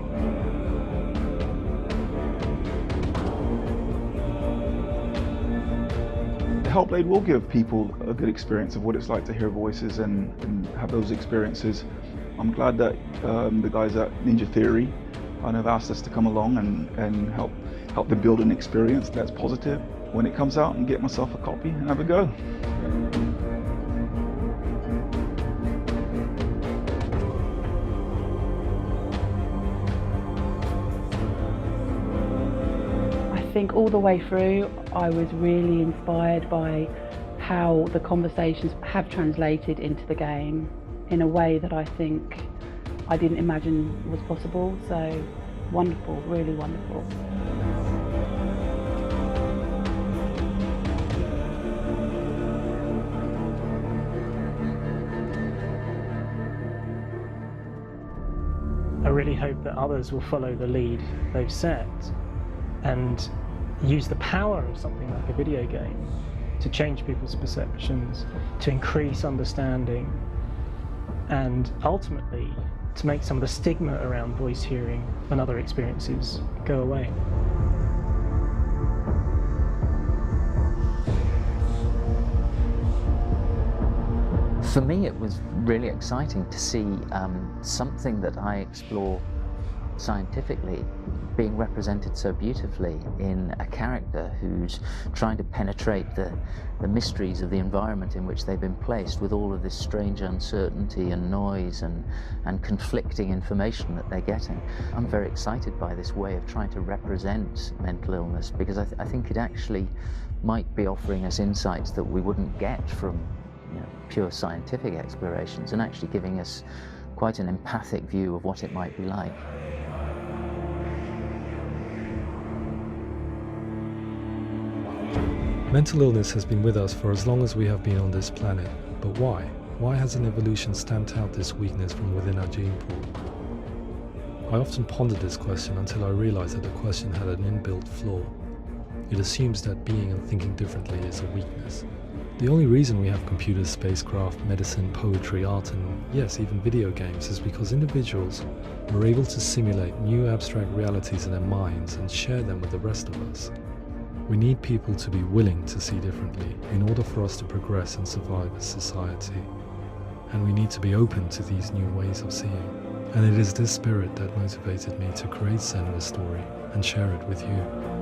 Hellblade will give people a good experience of what it's like to hear voices and have those experiences. I'm glad that the guys at Ninja Theory have asked us to come along and help them build an experience that's positive when it comes out, and get myself a copy and have a go. I think all the way through I was really inspired by how the conversations have translated into the game in a way that I think I didn't imagine was possible. So wonderful, really wonderful. I really hope that others will follow the lead they've set and use the power of something like a video game to change people's perceptions, to increase understanding, and ultimately to make some of the stigma around voice hearing and other experiences go away. For me, it was really exciting to see something that I explore scientifically being represented so beautifully in a character who's trying to penetrate the mysteries of the environment in which they've been placed, with all of this strange uncertainty and noise and conflicting information that they're getting. I'm very excited by this way of trying to represent mental illness, because I think it actually might be offering us insights that we wouldn't get from pure scientific explorations, and actually giving us quite an empathic view of what it might be like. Mental illness has been with us for as long as we have been on this planet, but why? Why hasn't evolution stamped out this weakness from within our gene pool? I often pondered this question until I realized that the question had an inbuilt flaw. It assumes that being and thinking differently is a weakness. The only reason we have computers, spacecraft, medicine, poetry, art, and yes, even video games is because individuals were able to simulate new abstract realities in their minds and share them with the rest of us. We need people to be willing to see differently in order for us to progress and survive as society. And we need to be open to these new ways of seeing. And it is this spirit that motivated me to create Senua's story and share it with you.